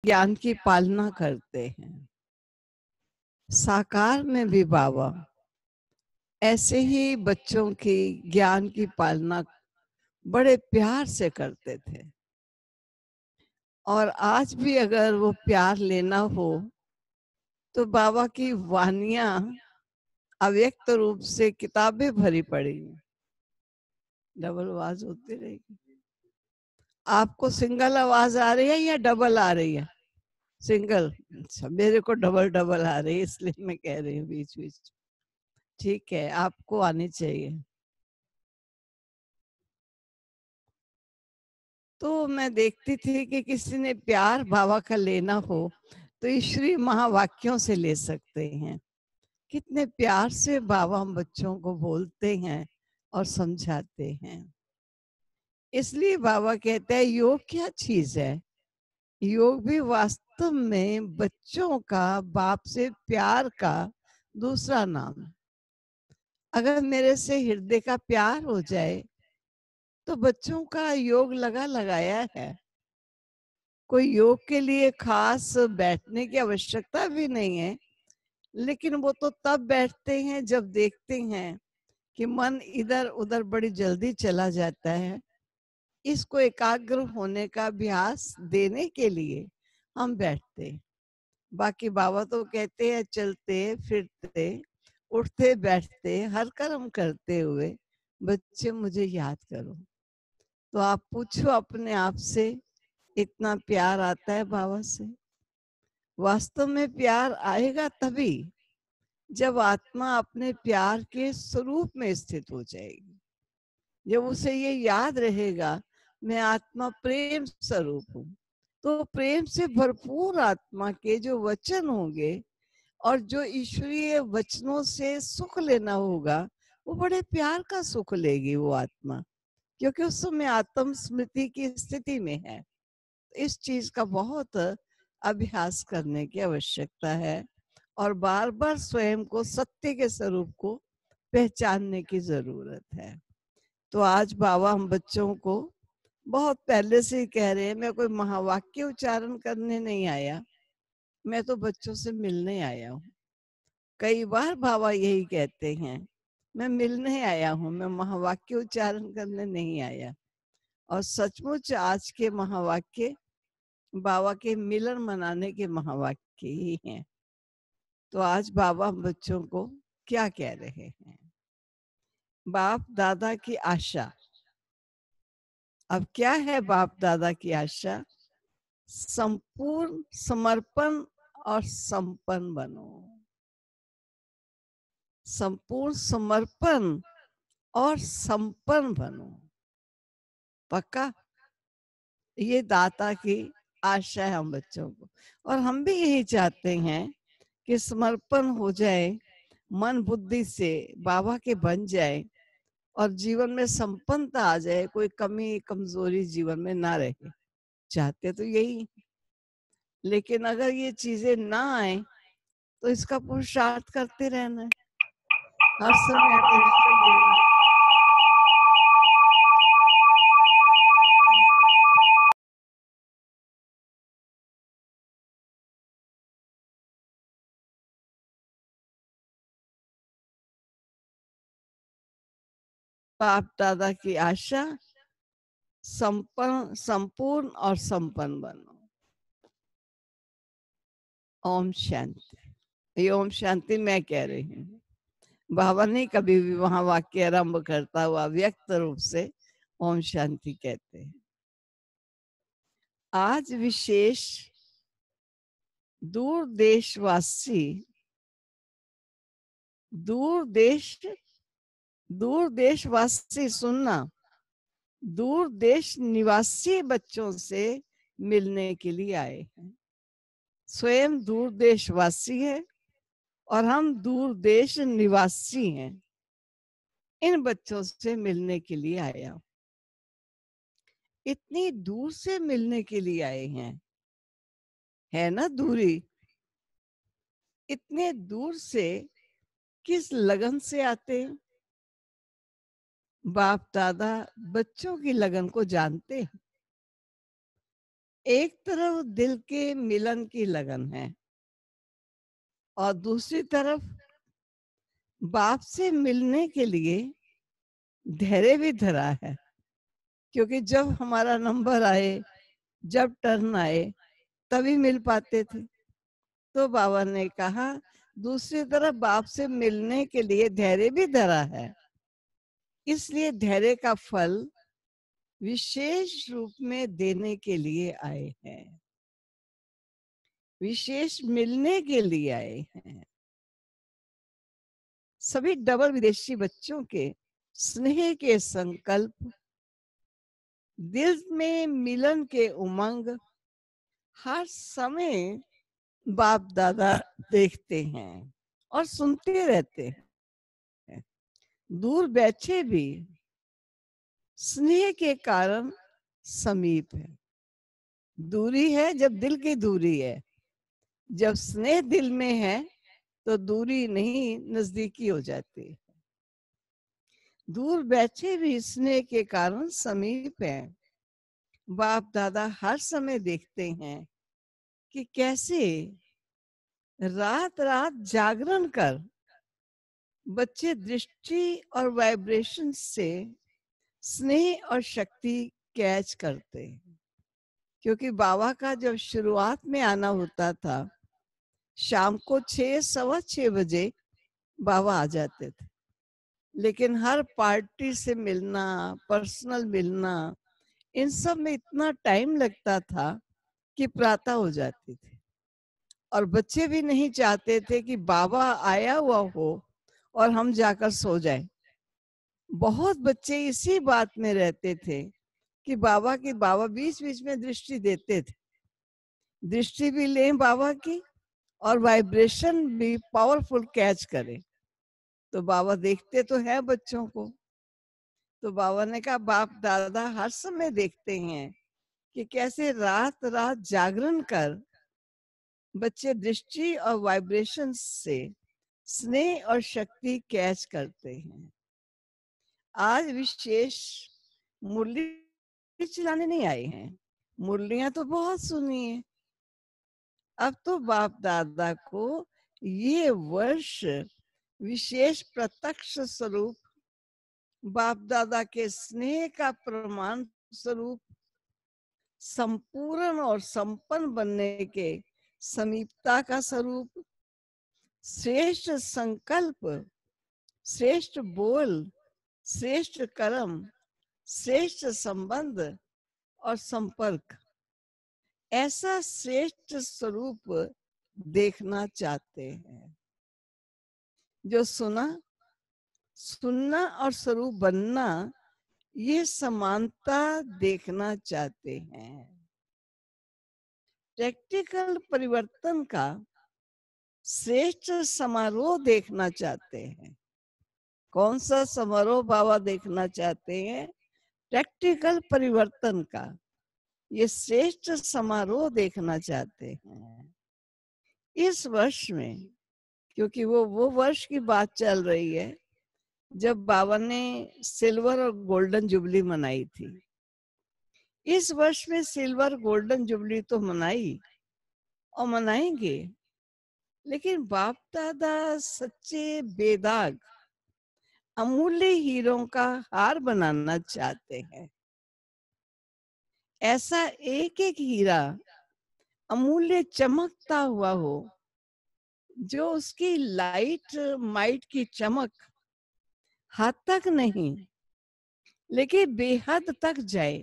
ज्ञान की पालना करते हैं। साकार में भी बाबा ऐसे ही बच्चों की ज्ञान की पालना बड़े प्यार से करते थे। और आज भी अगर वो प्यार लेना हो तो बाबा की वानियां अव्यक्त रूप से किताबें भरी पड़ी हैं। डबल आवाज होती रहेगी। आपको सिंगल आवाज आ रही है या डबल आ रही है? सिंगल। अच्छा, मेरे को डबल डबल आ रही है, इसलिए मैं कह रही हूँ बीच बीच। ठीक है, आपको आनी चाहिए। तो मैं देखती थी कि किसी ने प्यार बाबा का लेना हो तो ईश्वरीय महावाक्यों से ले सकते हैं। कितने प्यार से बाबा हम बच्चों को बोलते हैं और समझाते हैं। इसलिए बाबा कहते हैं योग क्या चीज है। योग भी वास्तव में बच्चों का बाप से प्यार का दूसरा नाम है। अगर मेरे से हृदय का प्यार हो जाए तो बच्चों का योग लगा लगाया है। कोई योग के लिए खास बैठने की आवश्यकता भी नहीं है, लेकिन वो तो तब बैठते हैं जब देखते हैं कि मन इधर उधर बड़ी जल्दी चला जाता है। इसको एकाग्र होने का अभ्यास देने के लिए हम बैठते हैं। बाकी बाबा तो कहते हैं चलते फिरते उठते बैठते हर कर्म करते हुए बच्चे मुझे याद करो। तो आप पूछो अपने आप से, इतना प्यार आता है बाबा से? वास्तव में प्यार आएगा तभी जब आत्मा अपने प्यार के स्वरूप में स्थित हो जाएगी। जब उसे ये याद रहेगा मैं आत्मा प्रेम स्वरूप हूँ, तो प्रेम से भरपूर आत्मा के जो वचन होंगे और जो ईश्वरीय वचनों से सुख लेना होगा वो बड़े प्यार का सुख लेगी वो आत्मा, क्योंकि उस समय आत्म स्मृति की स्थिति में है। इस चीज का बहुत अभ्यास करने की आवश्यकता है और बार बार स्वयं को सत्य के स्वरूप को पहचानने की जरूरत है। तो आज बाबा हम बच्चों को बहुत पहले से ही कह रहे हैं, मैं कोई महावाक्य उच्चारण करने नहीं आया, मैं तो बच्चों से मिलने आया हूँ। कई बार बाबा यही कहते हैं, मैं मिलने आया हूँ, मैं महावाक्य उच्चारण करने नहीं आया। और सचमुच आज के महावाक्य बाबा के मिलन मनाने के महावाक्य ही हैं। तो आज बाबा हम बच्चों को क्या कह रहे हैं? बाप दादा की आशा। अब क्या है बाप दादा की आशा? संपूर्ण समर्पण और संपन्न बनो। संपूर्ण समर्पण और संपन्न बनो। पक्का? ये दाता की आशा है हम बच्चों को, और हम भी यही चाहते हैं कि समर्पण हो जाए, मन बुद्धि से बाबा के बन जाए और जीवन में संपन्नता आ जाए, कोई कमी कमजोरी जीवन में ना रहे। चाहते तो यही, लेकिन अगर ये चीजें ना आए तो इसका पुरुषार्थ करते रहना है, हर समय attention देना है। बाप दादा की आशा संपूर्ण और संपन्न बनो। ओम शांति। ये ओम शांति मैं कह रही हूँ, बाबा नहीं कभी भी वहां वाक्य आरंभ करता हुआ व्यक्त रूप से ओम शांति कहते हैं। आज विशेष दूर देशवासी, दूर देशवासी सुनना, दूर देश निवासी बच्चों से मिलने के लिए आए हैं। स्वयं दूर देशवासी है और हम दूर देश निवासी हैं। इन बच्चों से मिलने के लिए आया हूं। इतनी दूर से मिलने के लिए आए हैं, है ना दूरी? इतने दूर से किस लगन से आते हैं? बाप दादा बच्चों की लगन को जानते हैं। एक तरफ दिल के मिलन की लगन है और दूसरी तरफ बाप से मिलने के लिए धैर्य भी धरा है, क्योंकि जब हमारा नंबर आए, जब टर्न आए, तभी मिल पाते थे। तो बाबा ने कहा दूसरी तरफ बाप से मिलने के लिए धैर्य भी धरा है, इसलिए धैर्य का फल विशेष रूप में देने के लिए आए हैं, विशेष मिलने के लिए आए हैं। सभी डबल विदेशी बच्चों के स्नेह के संकल्प, दिल में मिलन के उमंग हर समय बाप दादा देखते हैं और सुनते रहते हैं। दूर बैठे भी स्नेह के कारण समीप है। दूरी है जब दिल की दूरी है, जब स्नेह दिल में है तो दूरी नहीं, नजदीकी हो जाती है। दूर बैठे भी स्नेह के कारण समीप है। बाप दादा हर समय देखते हैं कि कैसे रात रात जागरण कर बच्चे दृष्टि और वाइब्रेशन से स्नेह और शक्ति कैच करते हैं। क्योंकि बाबा का जब शुरुआत में आना होता था, शाम को 6, 6:15 बजे बाबा आ जाते थे, लेकिन हर पार्टी से मिलना, पर्सनल मिलना, इन सब में इतना टाइम लगता था कि प्रातः हो जाती थी। और बच्चे भी नहीं चाहते थे कि बाबा आया हुआ हो और हम जाकर सो जाएं। बहुत बच्चे इसी बात में रहते थे कि बाबा बीच बीच में दृष्टि देते थे, दृष्टि भी लें बाबा की और वाइब्रेशन भी पावरफुल कैच करें। तो बाबा देखते तो है बच्चों को। तो बाबा ने कहा बाप दादा हर समय देखते हैं कि कैसे रात रात जागरण कर बच्चे दृष्टि और वाइब्रेशन से स्नेह और शक्ति कैच करते हैं। आज विशेष मुरली चलाने नहीं आए हैं, मुरलियां तो बहुत सुनी है। अब तो बाप दादा को ये वर्ष विशेष प्रत्यक्ष स्वरूप, बाप दादा के स्नेह का प्रमाण स्वरूप, संपूर्ण और संपन्न बनने के समीपता का स्वरूप, श्रेष्ठ संकल्प, श्रेष्ठ बोल, श्रेष्ठ कर्म, श्रेष्ठ संबंध और संपर्क, ऐसा श्रेष्ठ स्वरूप देखना चाहते हैं। जो सुनना और स्वरूप बनना, ये समानता देखना चाहते हैं। प्रैक्टिकल परिवर्तन का श्रेष्ठ समारोह देखना चाहते हैं। कौन सा समारोह बाबा देखना चाहते हैं? प्रैक्टिकल परिवर्तन का ये श्रेष्ठ समारोह देखना चाहते हैं इस वर्ष में। क्योंकि वो वर्ष की बात चल रही है जब बाबा ने सिल्वर और गोल्डन जुबली मनाई थी। इस वर्ष में सिल्वर गोल्डन जुबली तो मनाई और मनाएंगे, लेकिन बाप दादा सच्चे बेदाग अमूल्य हीरों का हार बनाना चाहते हैं। ऐसा एक एक हीरा अमूल्य चमकता हुआ हो, जो उसकी लाइट माइट की चमक हद तक नहीं लेकिन बेहद तक जाए।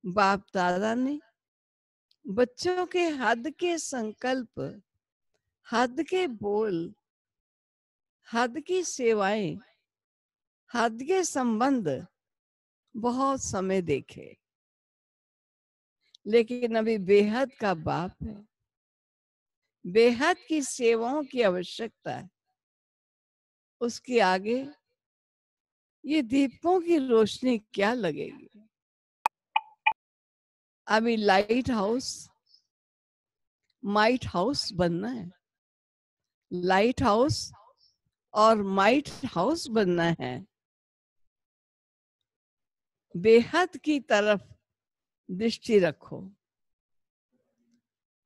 बाप दादा ने बच्चों के हद के संकल्प, हद के बोल, हद की सेवाएं, हद के संबंध बहुत समय देखे, लेकिन अभी बेहद का बाप है, बेहद की सेवाओं की आवश्यकता है। उसके आगे ये दीपकों की रोशनी क्या लगेगी? अभी लाइट हाउस, माइट हाउस बनना है। लाइट हाउस और माइट हाउस बनना है। बेहद की तरफ दृष्टि रखो,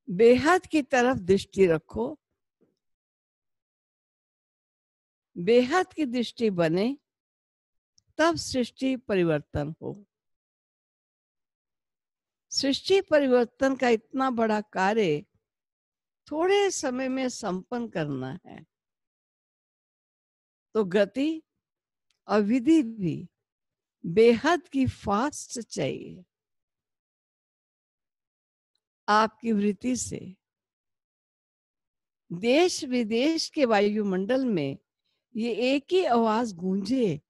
बेहद की तरफ दृष्टि रखो। बेहद की दृष्टि बने तब सृष्टि परिवर्तन हो। सृष्टि परिवर्तन का इतना बड़ा कार्य थोड़े समय में संपन्न करना है, तो गति और विधि भी बेहद की फास्ट चाहिए। आपकी वृत्ति से देश विदेश के वायुमंडल में ये एक ही आवाज गूंजे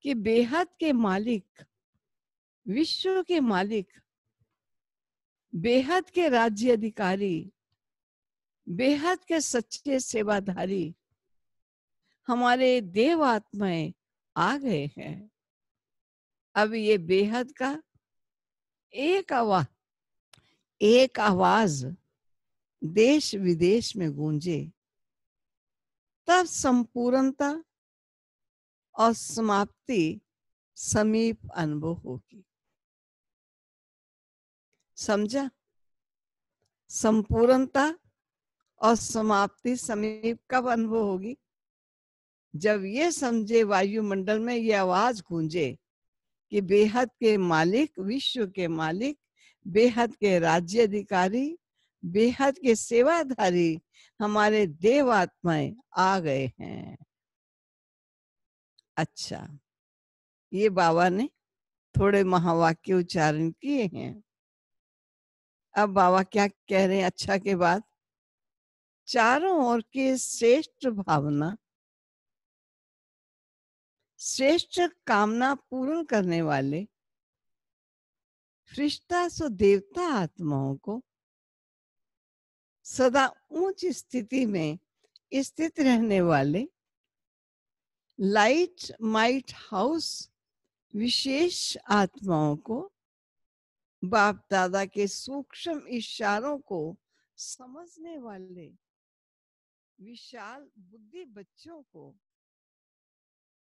कि बेहद के मालिक, विश्व के मालिक, बेहद के राज्य अधिकारी, बेहद के सच्चे सेवाधारी हमारे देव आत्माएं आ गए हैं। अब ये बेहद का एक आवाज देश विदेश में गूंजे, तब संपूर्णता और समाप्ति समीप अनुभव होगी। समझा? संपूर्णता और समाप्ति समीप कब अनुभव होगी? जब ये समझे वायुमंडल में ये आवाज गूंजे कि बेहद के मालिक, विश्व के मालिक, बेहद के राज्य अधिकारी, बेहद के सेवाधारी हमारे देव आत्माएं आ गए हैं। अच्छा, ये बाबा ने थोड़े महावाक्य उच्चारण किए हैं। अब बाबा क्या कह रहे हैं अच्छा के बाद? चारों ओर के श्रेष्ठ भावना, श्रेष्ठ कामना पूर्ण करने वाले फरिश्ता सो देवता आत्माओं को सदा उच्च स्थिति में स्थित रहने वाले लाइट माइट हाउस विशेष आत्माओं को, बाप दादा के सूक्ष्म इशारों को समझने वाले विशाल बुद्धि बच्चों को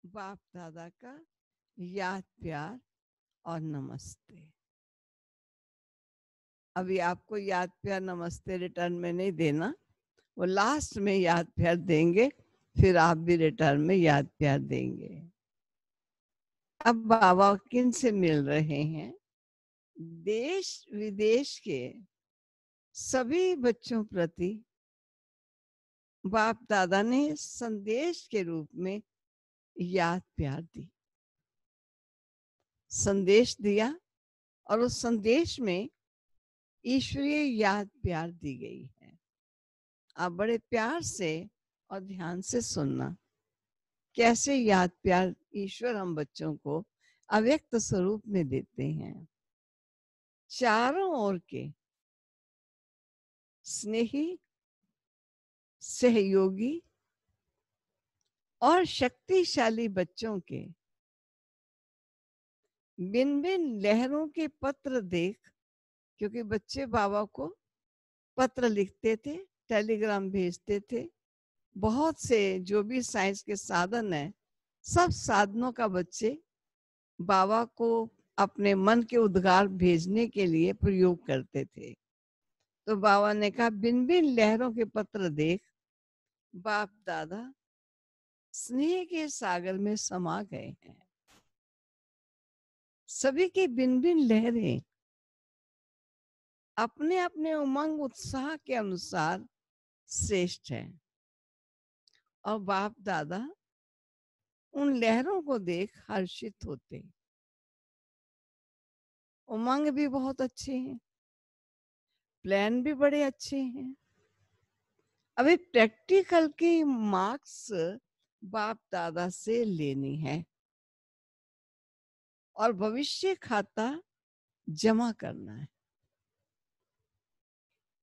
बाप दादा का याद प्यार और नमस्ते। अभी आपको याद प्यार नमस्ते रिटर्न में नहीं देना, वो लास्ट में याद प्यार देंगे, फिर आप भी रिटर्न में याद प्यार देंगे। अब बाबा किन से मिल रहे हैं? देश विदेश के सभी बच्चों प्रति बाप दादा ने संदेश के रूप में याद प्यार दी, संदेश दिया, और उस संदेश में ईश्वरीय याद प्यार दी गई है। आप बड़े प्यार से और ध्यान से सुनना, कैसे याद प्यार ईश्वर हम बच्चों को अव्यक्त स्वरूप में देते हैं। चारों ओर के स्नेही, सहयोगी और शक्तिशाली बच्चों के बिन बिन लहरों के पत्र देख, क्योंकि बच्चे बाबा को पत्र लिखते थे, टेलीग्राम भेजते थे, बहुत से जो भी साइंस के साधन है, सब साधनों का बच्चे बाबा को अपने मन के उद्गार भेजने के लिए प्रयोग करते थे। तो बाबा ने कहा बिन बिन लहरों के पत्र देख, बाप दादा स्नेह के सागर में समा गए हैं। सभी की बिन बिन लहरें अपने अपने उमंग उत्साह के अनुसार श्रेष्ठ है, और बाप दादा उन लहरों को देख हर्षित होते। उमंग भी बहुत अच्छे हैं, प्लान भी बड़े अच्छे हैं। अभी प्रैक्टिकल की मार्क्स बाप दादा से लेनी है और भविष्य खाता जमा करना है।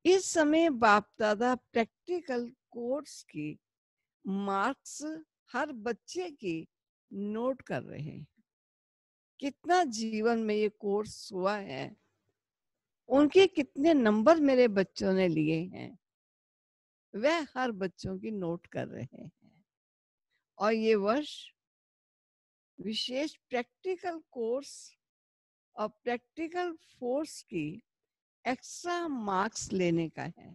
इस समय बाप दादा प्रैक्टिकल कोर्स की मार्क्स हर बच्चे की नोट कर रहे हैं। कितना जीवन में ये कोर्स हुआ है, उनके कितने नंबर मेरे बच्चों ने लिए हैं, वह हर बच्चों की नोट कर रहे हैं। और ये वर्ष विशेष प्रैक्टिकल कोर्स और प्रैक्टिकल फोर्स की एक्स्ट्रा मार्क्स लेने का है।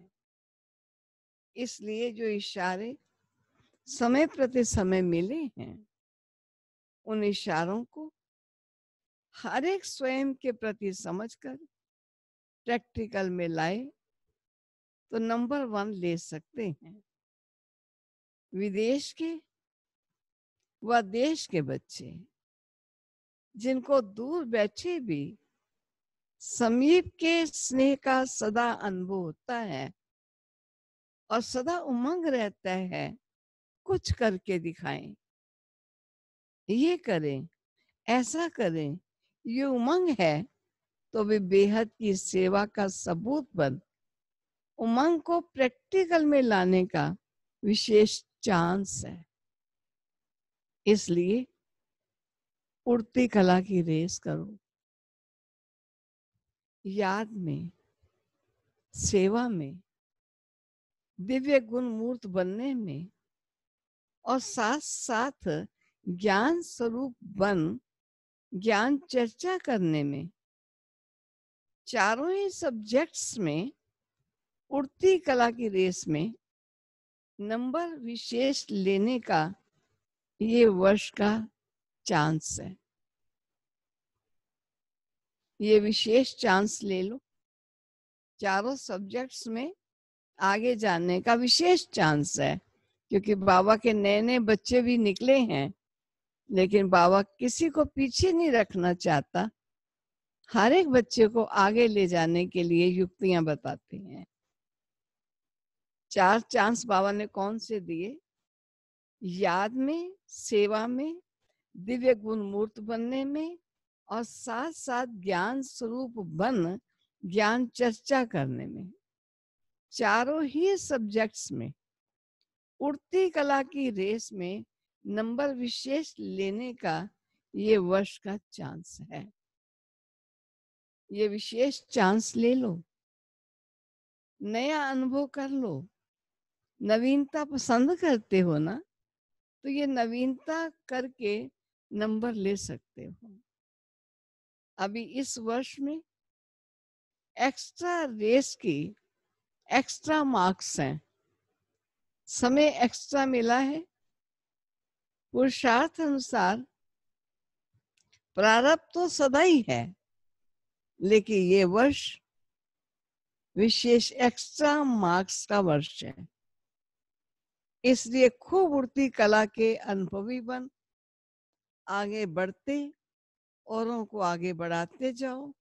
इसलिए जो इशारे समय प्रति समय मिले हैं, उन इशारों को हर एक स्वयं के प्रति समझकर प्रैक्टिकल में लाए तो नंबर 1 ले सकते हैं। विदेश के व देश के बच्चे जिनको दूर बैठे भी समीप के स्नेह का सदा अनुभव होता है और सदा उमंग रहता है, कुछ करके दिखाएं, ये करें, ऐसा करें, ये उमंग है तो वे बेहद की सेवा का सबूत बन उमंग को प्रैक्टिकल में लाने का विशेष चांस है। इसलिए उड़ती कला की रेस करो, याद में, सेवा में, दिव्य गुण मूर्त बनने में और साथ साथ ज्ञान स्वरूप बन ज्ञान चर्चा करने में, चारों ही सब्जेक्ट्स में उड़ती कला की रेस में नंबर विशेष लेने का ये वर्ष का चांस है। ये विशेष चांस ले लो, चारों सब्जेक्ट्स में आगे जाने का विशेष चांस है, क्योंकि बाबा के नए नए बच्चे भी निकले हैं, लेकिन बाबा किसी को पीछे नहीं रखना चाहता, हर एक बच्चे को आगे ले जाने के लिए युक्तियां बताते हैं। 4 चांस बाबा ने कौन से दिए? याद में, सेवा में, दिव्य गुण मूर्त बनने में और साथ साथ ज्ञान स्वरूप बन ज्ञान चर्चा करने में। चारों ही सब्जेक्ट्स में उड़ती कला की रेस में नंबर विशेष लेने का ये वर्ष का चांस है। ये विशेष चांस ले लो, नया अनुभव कर लो। नवीनता पसंद करते हो ना, तो ये नवीनता करके नंबर ले सकते हो। अभी इस वर्ष में एक्स्ट्रा रेस की एक्स्ट्रा मार्क्स हैं, समय एक्स्ट्रा मिला है। पुरुषार्थ अनुसार प्रारब्ध तो सदा ही है, लेकिन ये वर्ष विशेष एक्स्ट्रा मार्क्स का वर्ष है। इसलिए खूब उड़ती कला के अनुभवी बन आगे बढ़ते औरों को आगे बढ़ाते जाओ।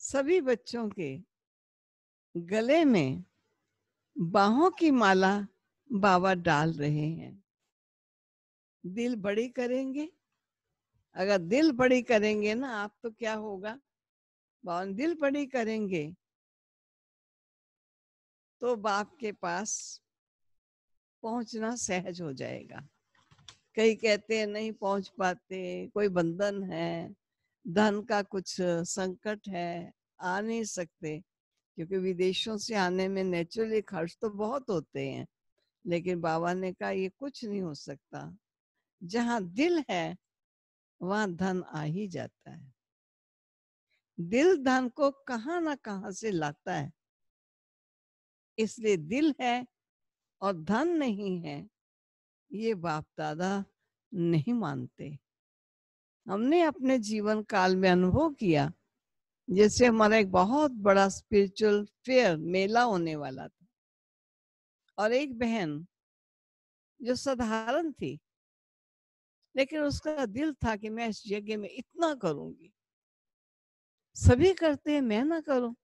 सभी बच्चों के गले में बाहों की माला बाबा डाल रहे हैं। दिल बड़ी करेंगे, अगर दिल बड़ी करेंगे ना आप, तो क्या होगा? बाबा दिल बड़ी करेंगे तो बाप के पास पहुंचना सहज हो जाएगा। कई कहते हैं नहीं पहुंच पाते, कोई बंधन है, धन का कुछ संकट है, आ नहीं सकते, क्योंकि विदेशों से आने में नेचुरली खर्च तो बहुत होते हैं। लेकिन बाबा ने कहा ये कुछ नहीं हो सकता, जहां दिल है वहां धन आ ही जाता है। दिल धन को कहां ना कहां से लाता है, इसलिए दिल है और धन नहीं है, ये बाप दादा नहीं मानते। हमने अपने जीवन काल में अनुभव किया, जैसे हमारा एक बहुत बड़ा स्पिरिचुअल फेयर मेला होने वाला था, और एक बहन जो साधारण थी, लेकिन उसका दिल था कि मैं इस यज्ञ में इतना करूंगी, सभी करते हैं मैं ना करूं।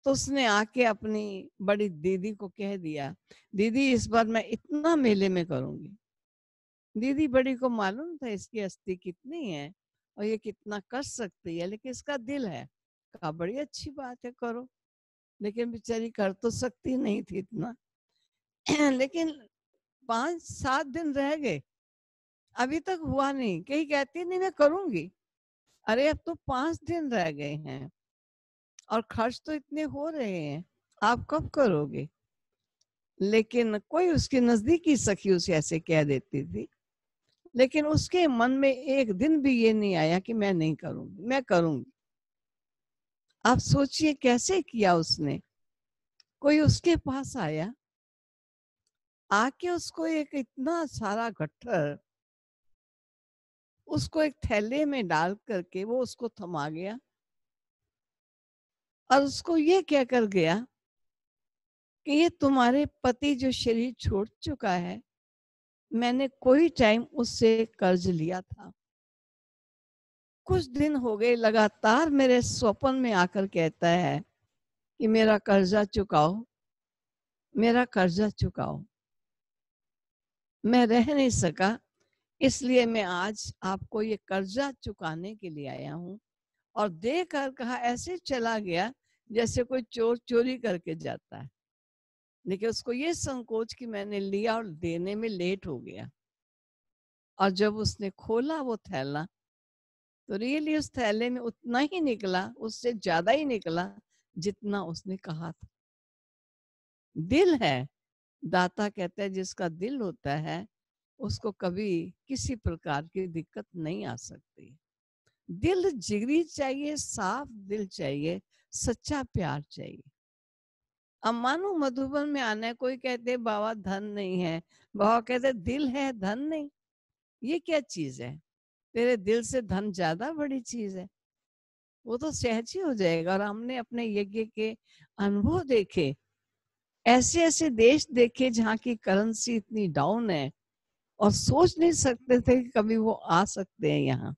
तो उसने आके अपनी बड़ी दीदी को कह दिया, दीदी इस बार मैं इतना मेले में करूंगी। दीदी बड़ी को मालूम था इसकी अस्थि कितनी है और ये कितना कर सकती है, लेकिन इसका दिल है। कहा बड़ी अच्छी बात है, करो। लेकिन बेचारी कर तो सकती नहीं थी इतना। लेकिन 5-7 दिन रह गए, अभी तक हुआ नहीं। कहीं कहती नहीं मैं करूंगी, अरे अब तो 5 दिन रह गए हैं और खर्च तो इतने हो रहे हैं, आप कब करोगे? लेकिन कोई उसकी नजदीकी सखी उसे ऐसे कह देती थी, लेकिन उसके मन में एक दिन भी ये नहीं आया कि मैं नहीं करूंगी, मैं करूंगी। आप सोचिए कैसे किया उसने। कोई उसके पास आया, आके उसको एक इतना सारा गट्ठर उसको एक थैले में डाल करके वो उसको थमा गया और उसको ये कह कर गया कि ये तुम्हारे पति जो शरीर छोड़ चुका है, मैंने कोई टाइम उससे कर्ज लिया था। कुछ दिन हो गए लगातार मेरे स्वप्न में आकर कहता है कि मेरा कर्जा चुकाओ, मेरा कर्जा चुकाओ। मैं रह नहीं सका, इसलिए मैं आज आपको ये कर्जा चुकाने के लिए आया हूँ। और देकर कहा, ऐसे चला गया जैसे कोई चोर चोरी करके जाता है, लेकिन उसको ये संकोच कि मैंने लिया और देने में लेट हो गया। और जब उसने खोला वो थैला, तो रियली उस थैले में उतना ही निकला, उससे ज्यादा ही निकला जितना उसने कहा था। दिल है, दाता कहते हैं जिसका दिल होता है उसको कभी किसी प्रकार की दिक्कत नहीं आ सकती। दिल जिगरी चाहिए, साफ दिल चाहिए, सच्चा प्यार चाहिए। अब मानो मधुबन में आना है, कोई कहते बाबा धन नहीं है, बाबा कहते दिल है धन नहीं। ये क्या चीज है? तेरे दिल से धन ज्यादा बड़ी चीज है, वो तो सहज ही हो जाएगा। और हमने अपने यज्ञ के अनुभव देखे, ऐसे ऐसे देश देखे जहाँ की करेंसी इतनी डाउन है और सोच नहीं सकते थे कि कभी वो आ सकते हैं यहाँ।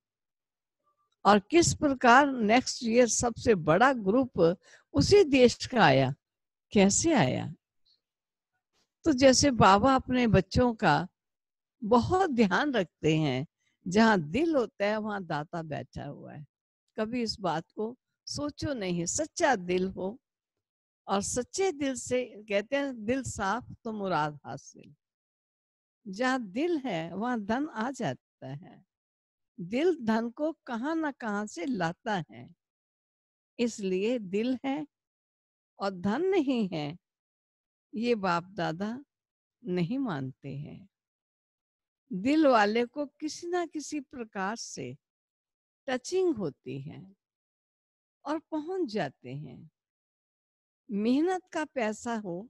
और किस प्रकार नेक्स्ट ईयर सबसे बड़ा ग्रुप उसी देश का आया, कैसे आया? तो जैसे बाबा अपने बच्चों का बहुत ध्यान रखते हैं, जहाँ दिल होता है वहां दाता बैठा हुआ है। कभी इस बात को सोचो नहीं, सच्चा दिल हो और सच्चे दिल से कहते हैं दिल साफ तो मुराद हासिल। जहाँ दिल है वहां धन आ जाता है। दिल धन को कहाँ ना कहाँ से लाता है। इसलिए दिल है और धन नहीं है, ये बाप दादा नहीं मानते हैं। दिल वाले को किसी ना किसी प्रकार से टचिंग होती है और पहुंच जाते हैं। मेहनत का पैसा हो,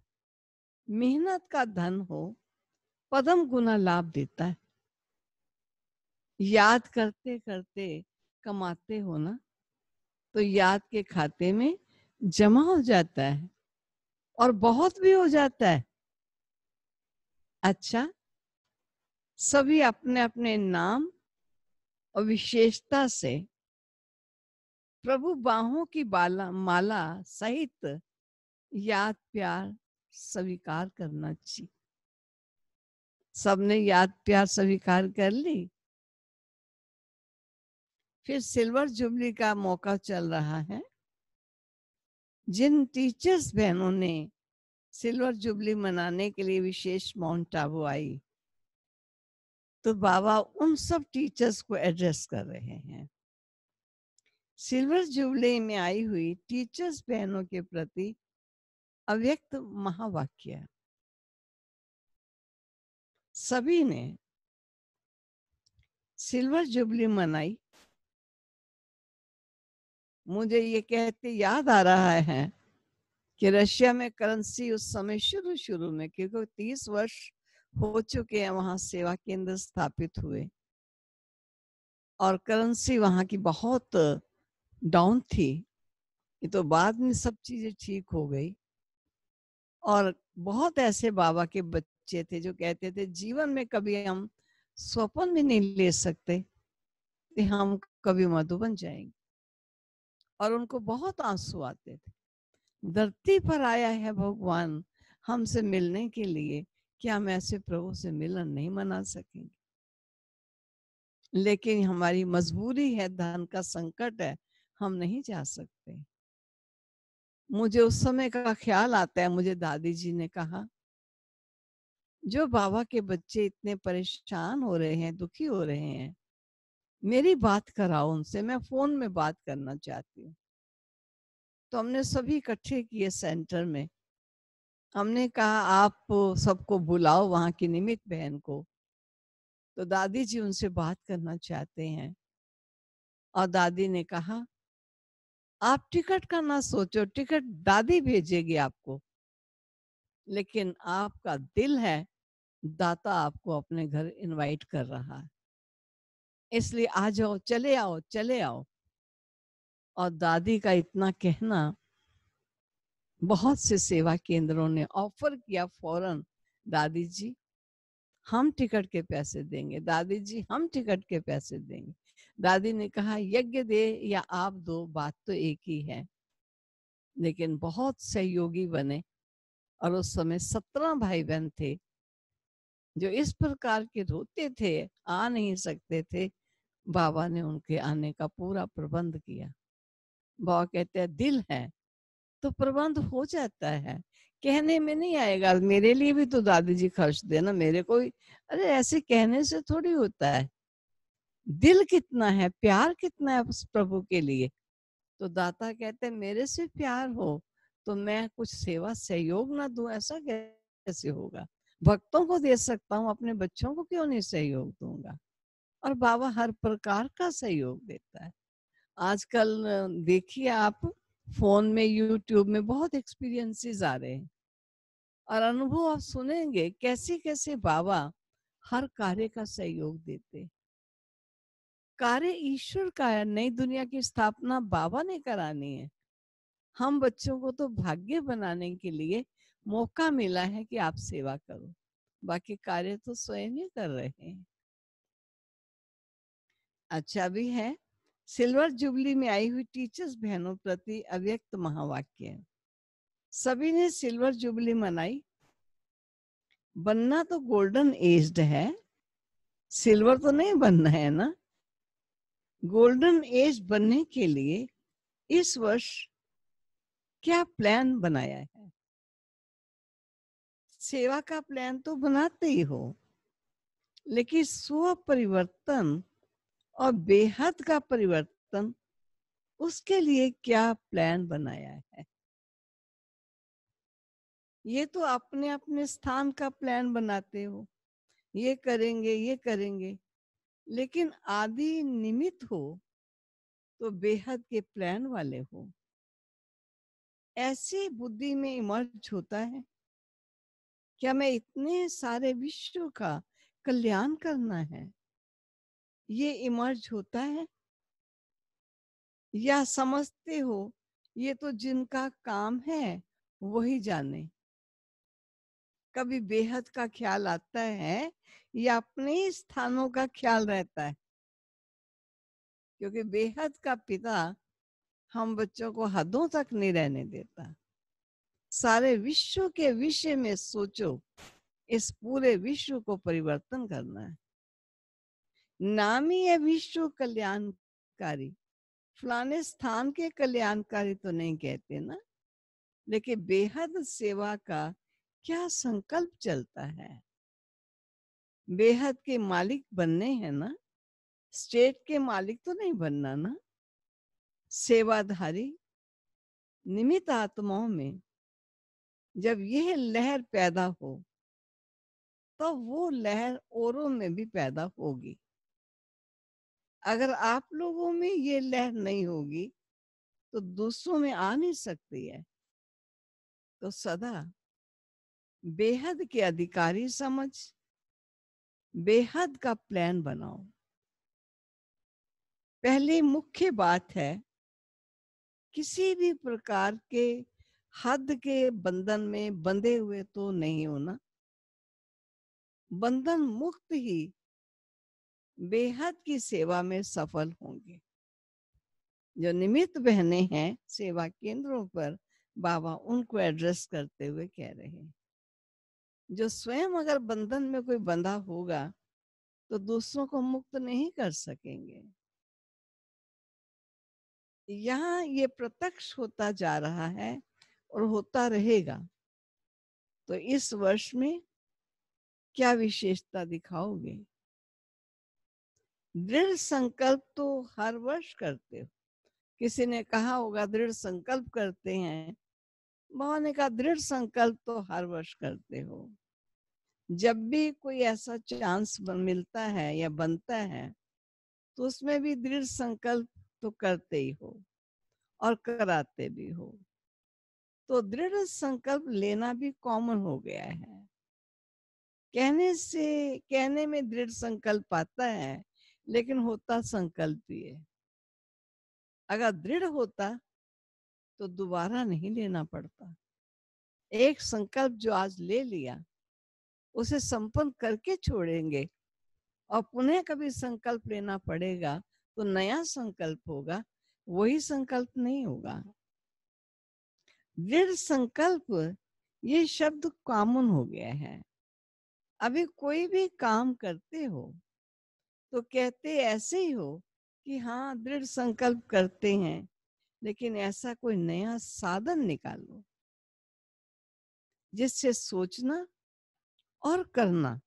मेहनत का धन हो, पदम गुना लाभ देता है। याद करते करते कमाते हो ना, तो याद के खाते में जमा हो जाता है और बहुत भी हो जाता है। अच्छा, सभी अपने अपने नाम और विशेषता से प्रभु बाहों की माला सहित याद प्यार स्वीकार करना चाहिए। सबने याद प्यार स्वीकार कर ली। फिर सिल्वर जुबली का मौका चल रहा है। जिन टीचर्स बहनों ने सिल्वर जुबली मनाने के लिए विशेष माउंट आबू आई, तो बाबा उन सब टीचर्स को एड्रेस कर रहे हैं। सिल्वर जुबली में आई हुई टीचर्स बहनों के प्रति अव्यक्त महावाक्य सभी ने सिल्वर जुबली मनाई। मुझे ये कहते याद आ रहा है कि रशिया में करेंसी उस समय शुरू शुरू में, क्योंकि 30 वर्ष हो चुके हैं वहां सेवा केंद्र स्थापित हुए, और करेंसी वहां की बहुत डाउन थी। ये तो बाद में सब चीजें ठीक हो गई। और बहुत ऐसे बाबा के बच्चे थे जो कहते थे जीवन में कभी हम स्वप्न भी नहीं ले सकते कि हम कभी मधुबन जाएंगे। और उनको बहुत आंसू आते थे। धरती पर आया है भगवान हमसे मिलने के लिए, क्या हम ऐसे प्रभु से मिलन नहीं मना सकेंगे? लेकिन हमारी मजबूरी है, धन का संकट है, हम नहीं जा सकते। मुझे उस समय का ख्याल आता है, मुझे दादी जी ने कहा जो बाबा के बच्चे इतने परेशान हो रहे हैं, दुखी हो रहे हैं, मेरी बात कराओ उनसे, मैं फोन में बात करना चाहती हूँ। तो हमने सभी इकट्ठे किए सेंटर में। हमने कहा आप सबको बुलाओ, वहां की निमित बहन को, तो दादी जी उनसे बात करना चाहते हैं। और दादी ने कहा, आप टिकट का ना सोचो, टिकट दादी भेजेगी आपको, लेकिन आपका दिल है, दाता आपको अपने घर इनवाइट कर रहा है, इसलिए आ जाओ, चले आओ, चले आओ। और दादी का इतना कहना, बहुत से सेवा केंद्रों ने ऑफर किया फौरन, दादी जी हम टिकट के पैसे देंगे, दादी जी हम टिकट के पैसे देंगे। दादी ने कहा, यज्ञ दे या आप दो, बात तो एक ही है। लेकिन बहुत सहयोगी बने, और उस समय 17 भाई बहन थे जो इस प्रकार के रोते थे, आ नहीं सकते थे। बाबा ने उनके आने का पूरा प्रबंध किया। बाबा कहते हैं, दिल है तो प्रबंध हो जाता है, कहने में नहीं आएगा, मेरे लिए भी तो दादी जी खर्च देना, मेरे को भी। अरे ऐसे कहने से थोड़ी होता है, दिल कितना है, प्यार कितना है उस प्रभु के लिए। तो दाता कहते हैं, मेरे से प्यार हो तो मैं कुछ सेवा सहयोग ना दूं, ऐसा कैसे होगा। भक्तों को दे सकता हूँ, अपने बच्चों को क्यों नहीं सहयोग दूंगा। और बाबा हर प्रकार का सहयोग देता है। आजकल देखिए आप, फोन में, यूट्यूब में बहुत एक्सपीरियंसेस आ रहे हैं, और अनुभव आप सुनेंगे कैसे कैसे बाबा हर कार्य का सहयोग देते। कार्य ईश्वर का है, नई दुनिया की स्थापना बाबा ने करानी है। हम बच्चों को तो भाग्य बनाने के लिए मौका मिला है कि आप सेवा करो, बाकी कार्य तो स्वयं ही कर रहे हैं। अच्छा भी है, सिल्वर जुबली में आई हुई टीचर्स बहनों प्रति अव्यक्त महावाक्य। सभी ने सिल्वर जुबली मनाई। बनना तो गोल्डन एज्ड है, सिल्वर तो नहीं बनना है ना। गोल्डन एज बनने के लिए इस वर्ष क्या प्लान बनाया है। सेवा का प्लान तो बनाते ही हो, लेकिन स्व परिवर्तन और बेहद का परिवर्तन, उसके लिए क्या प्लान बनाया है। ये तो अपने अपने स्थान का प्लान बनाते हो, ये करेंगे ये करेंगे, लेकिन आदि निमित्त हो तो बेहद के प्लान वाले हो। ऐसी बुद्धि में इमर्ज होता है, क्या मैं इतने सारे विश्व का कल्याण करना है, ये इमर्ज होता है। या समझते हो ये तो जिनका काम है वही जाने। कभी बेहद का ख्याल आता है या अपने ही स्थानों का ख्याल रहता है, क्योंकि बेहद का पिता हम बच्चों को हदों तक नहीं रहने देता। सारे विश्व के विषय में सोचो, इस पूरे विश्व को परिवर्तन करना है। नाम ही है विश्व कल्याणकारी, फलाने स्थान के कल्याणकारी तो नहीं कहते ना, लेकिन बेहद सेवा का क्या संकल्प चलता है। बेहद के मालिक बनने हैं ना, स्टेट के मालिक तो नहीं बनना ना। सेवाधारी निमित्त आत्माओं में जब यह लहर पैदा हो, तो वो लहर औरों में भी पैदा होगी। अगर आप लोगों में ये लहर नहीं होगी तो दूसरों में आ नहीं सकती है। तो सदा बेहद के अधिकारी समझ बेहद का प्लान बनाओ। पहली मुख्य बात है, किसी भी प्रकार के हद के बंधन में बंधे हुए तो नहीं होना। बंधन मुक्त ही बेहद की सेवा में सफल होंगे। जो निमित्त बहने हैं सेवा केंद्रों पर, बाबा उनको एड्रेस करते हुए कह रहे हैं, जो स्वयं अगर बंधन में कोई बंधा होगा तो दूसरों को मुक्त नहीं कर सकेंगे। यहाँ ये प्रत्यक्ष होता जा रहा है और होता रहेगा। तो इस वर्ष में क्या विशेषता दिखाओगे। दृढ़ संकल्प तो हर वर्ष करते हो। किसी ने कहा होगा दृढ़ संकल्प करते हैं, बाबा ने कहा दृढ़ संकल्प तो हर वर्ष करते हो। जब भी कोई ऐसा चांस मिलता है या बनता है, तो उसमें भी दृढ़ संकल्प तो करते ही हो और कराते भी हो। तो दृढ़ संकल्प लेना भी कॉमन हो गया है। कहने में दृढ़ संकल्प आता है, लेकिन होता संकल्प ही है। अगर दृढ़ होता तो दोबारा नहीं लेना पड़ता। एक संकल्प जो आज ले लिया, उसे संपन्न करके छोड़ेंगे, और पुनः कभी संकल्प लेना पड़ेगा तो नया संकल्प होगा, वही संकल्प नहीं होगा। दृढ़ संकल्प ये शब्द कॉमन हो गया है। अभी कोई भी काम करते हो तो कहते ऐसे ही हो कि हाँ दृढ़ संकल्प करते हैं, लेकिन ऐसा कोई नया साधन निकालो जिससे सोचना और करना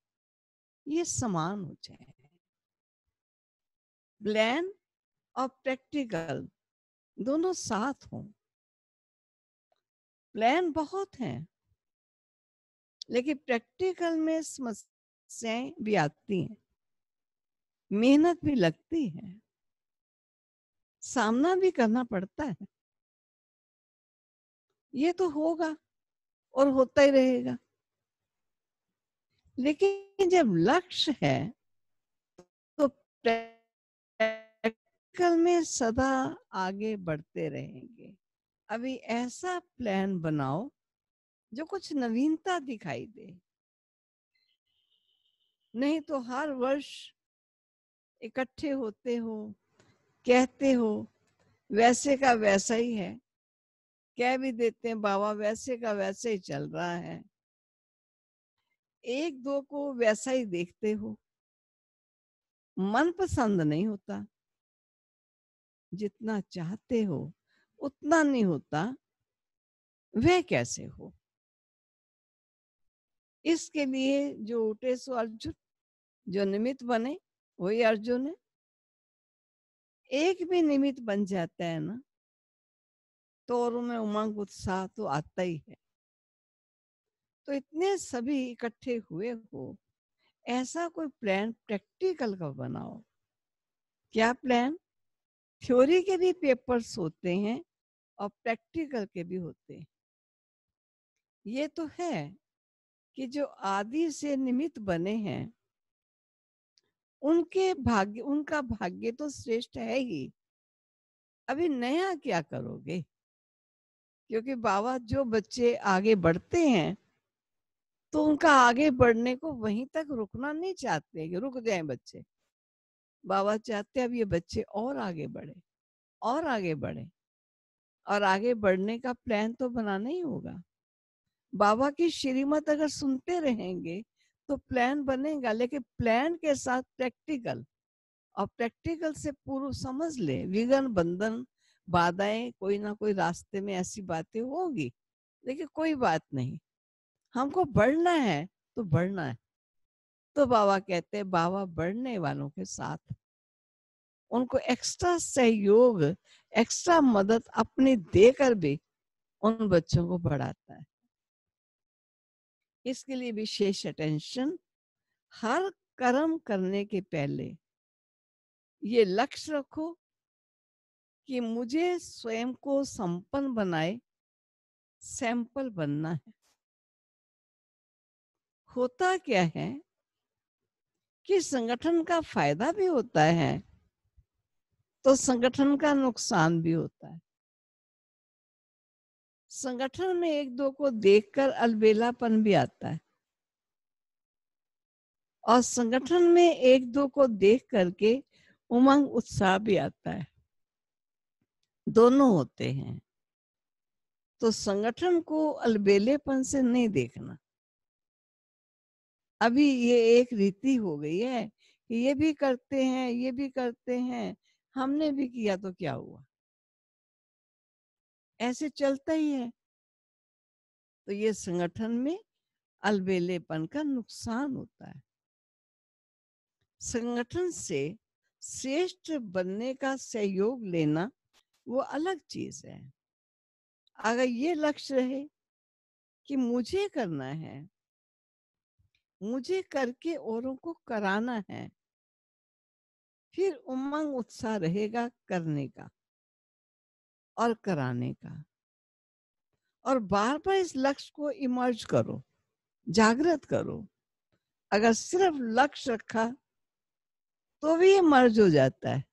ये समान हो जाए। प्लान और प्रैक्टिकल दोनों साथ हों। प्लान बहुत हैं, लेकिन प्रैक्टिकल में समस्याएं भी आती हैं, मेहनत भी लगती है, सामना भी करना पड़ता है। ये तो होगा और होता ही रहेगा। लेकिन जब लक्ष्य है तो प्रैक्टिकल में सदा आगे बढ़ते रहेंगे। अभी ऐसा प्लान बनाओ जो कुछ नवीनता दिखाई दे, नहीं तो हर वर्ष इकट्ठे होते हो, कहते हो वैसे का वैसा ही है, कह भी देते हैं बाबा वैसे का वैसे ही चल रहा है, एक दो को वैसा ही देखते हो, मन पसंद नहीं होता, जितना चाहते हो उतना नहीं होता, वह कैसे हो? इसके लिए जो उठे सो अर्जुन, जो निमित्त बने वही अर्जुन है। एक भी निमित्त बन जाता है ना, तो और में उमंग उत्साह तो आता ही है। तो इतने सभी इकट्ठे हुए हो, ऐसा कोई प्लान प्रैक्टिकल का बनाओ। क्या प्लान? थ्योरी के भी पेपर्स होते हैं और प्रैक्टिकल के भी होते हैं। ये तो है कि जो आदि से निमित्त बने हैं, उनका भाग्य तो श्रेष्ठ है ही। अभी नया क्या करोगे? क्योंकि बाबा जो बच्चे आगे बढ़ते हैं तो उनका आगे बढ़ने को वहीं तक रुकना नहीं चाहते कि रुक जाएं बच्चे। बाबा चाहते अब ये बच्चे और आगे बढ़े, और आगे बढ़े, और आगे बढ़ने का प्लान तो बनाना ही होगा। बाबा की श्रीमत अगर सुनते रहेंगे तो प्लान बनेगा, लेकिन प्लान के साथ प्रैक्टिकल, और प्रैक्टिकल से पूर्व समझ ले विघ्न बंधन बाधाएं, कोई ना कोई रास्ते में ऐसी बातें होगी, लेकिन कोई बात नहीं, हमको बढ़ना है तो बढ़ना है। तो बाबा कहते हैं बाबा बढ़ने वालों के साथ, उनको एक्स्ट्रा सहयोग, एक्स्ट्रा मदद अपनी देकर भी उन बच्चों को बढ़ाता है। इसके लिए विशेष अटेंशन, हर कर्म करने के पहले ये लक्ष्य रखो कि मुझे स्वयं को संपन्न बनाए सैंपल बनना है। होता क्या है कि संगठन का फायदा भी होता है तो संगठन का नुकसान भी होता है। संगठन में एक दो को देखकर अलबेलापन भी आता है, और संगठन में एक दो को देख करके उमंग उत्साह भी आता है, दोनों होते हैं। तो संगठन को अलबेलेपन से नहीं देखना। अभी ये एक रीति हो गई है कि ये भी करते हैं, ये भी करते हैं, हमने भी किया तो क्या हुआ, ऐसे चलता ही है। तो ये संगठन में अलबेलेपन का नुकसान होता है। संगठन से श्रेष्ठ बनने का सहयोग लेना वो अलग चीज है। अगर ये लक्ष्य रहे कि मुझे करना है, मुझे करके औरों को कराना है, फिर उमंग उत्साह रहेगा करने का और कराने का। और बार बार इस लक्ष्य को इमर्ज करो, जागृत करो। अगर सिर्फ लक्ष्य रखा तो भी ये मर्ज हो जाता है,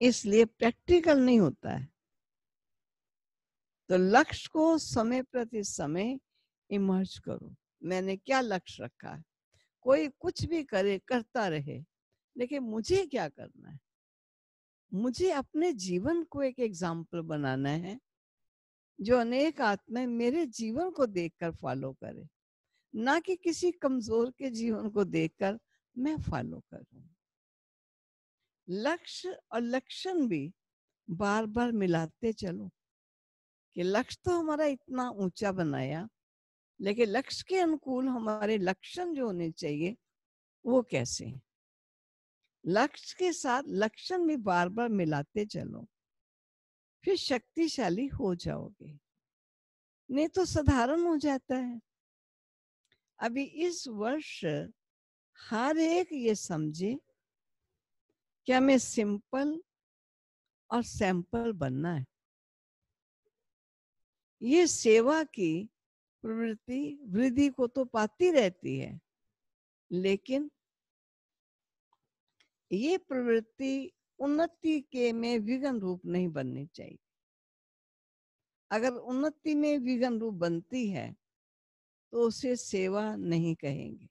इसलिए प्रैक्टिकल नहीं होता है। तो लक्ष्य को समय प्रति समय इमर्ज करो। मैंने क्या लक्ष्य रखा है? कोई कुछ भी करे, करता रहे, लेकिन मुझे क्या करना है? मुझे अपने जीवन को एक एग्जाम्पल बनाना है, जो अनेक आत्माएं मेरे जीवन को देखकर फॉलो करे, ना कि किसी कमजोर के जीवन को देखकर मैं फॉलो करूं। लक्ष्य और लक्षण भी बार बार मिलाते चलो कि लक्ष्य तो हमारा इतना ऊंचा बनाया, लेकिन लक्ष्य के अनुकूल हमारे लक्षण जो होने चाहिए वो कैसे? लक्ष्य के साथ लक्षण भी बार बार मिलाते चलो, फिर शक्तिशाली हो जाओगे। नहीं तो साधारण हो जाता है। अभी इस वर्ष हर एक ये समझे कि हमें सिंपल और सैंपल बनना है। ये सेवा की प्रवृत्ति वृद्धि को तो पाती रहती है, लेकिन ये प्रवृत्ति उन्नति के में विघ्न रूप नहीं बननी चाहिए। अगर उन्नति में विघ्न रूप बनती है तो उसे सेवा नहीं कहेंगे।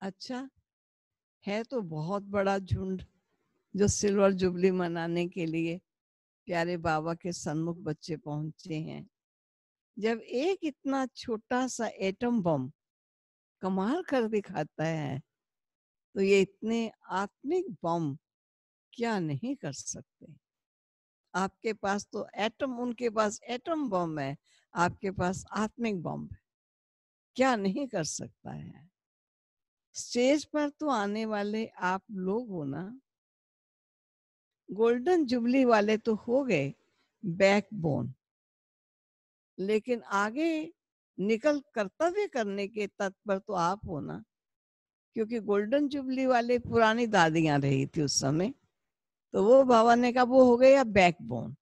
अच्छा, है तो बहुत बड़ा झुंड जो सिल्वर जुबली मनाने के लिए प्यारे बाबा के सन्मुख बच्चे पहुंचे हैं। जब एक इतना छोटा सा एटम बम कमाल कर दिखाता है, तो ये इतने आत्मिक बम क्या नहीं कर सकते? आपके पास तो एटम, उनके पास एटम बम है, आपके पास आत्मिक बम है, क्या नहीं कर सकता है? स्टेज पर तो आने वाले आप लोग हो ना। गोल्डन जुबली वाले तो हो गए बैकबोन, लेकिन आगे निकल कर्तव्य करने के तत्पर तो आप हो ना। क्योंकि गोल्डन जुबली वाले पुरानी दादियां रही थी उस समय, तो वो बाबा ने कहा वो हो गया बैकबोन,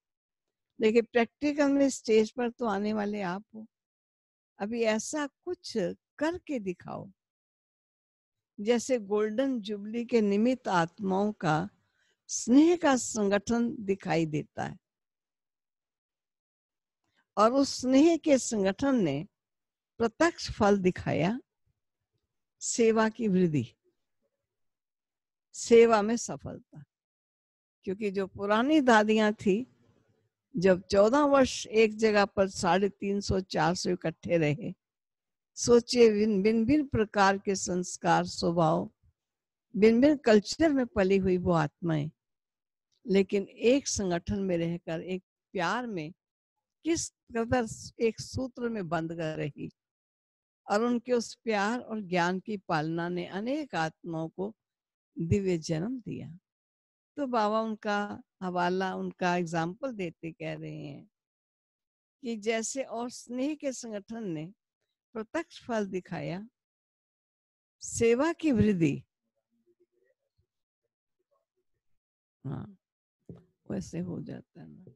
लेकिन प्रैक्टिकल में स्टेज पर तो आने वाले आप हो। अभी ऐसा कुछ करके दिखाओ जैसे गोल्डन जुबली के निमित्त आत्माओं का स्नेह का संगठन दिखाई देता है, और उस स्नेह के संगठन ने प्रत्यक्ष फल दिखाया, सेवा की वृद्धि, सेवा में सफलता। क्योंकि जो पुरानी दादियां थी, जब 14 वर्ष एक जगह पर 350-400 इकट्ठे रहे, सोचिए भिन्न भिन्न प्रकार के संस्कार, स्वभाव, भिन्न भिन्न कल्चर में पली हुई वो आत्माएं, लेकिन एक संगठन में रहकर एक प्यार में किस कदर एक सूत्र में बंद कर रही, और उनके उस प्यार और ज्ञान की पालना ने अनेक आत्माओं को दिव्य जन्म दिया। तो बाबा उनका हवाला, उनका एग्जाम्पल देते कह रहे हैं कि जैसे और स्नेह के संगठन ने प्रत्यक्ष फल दिखाया, सेवा की वृद्धि, हाँ वैसे हो जाता है ना।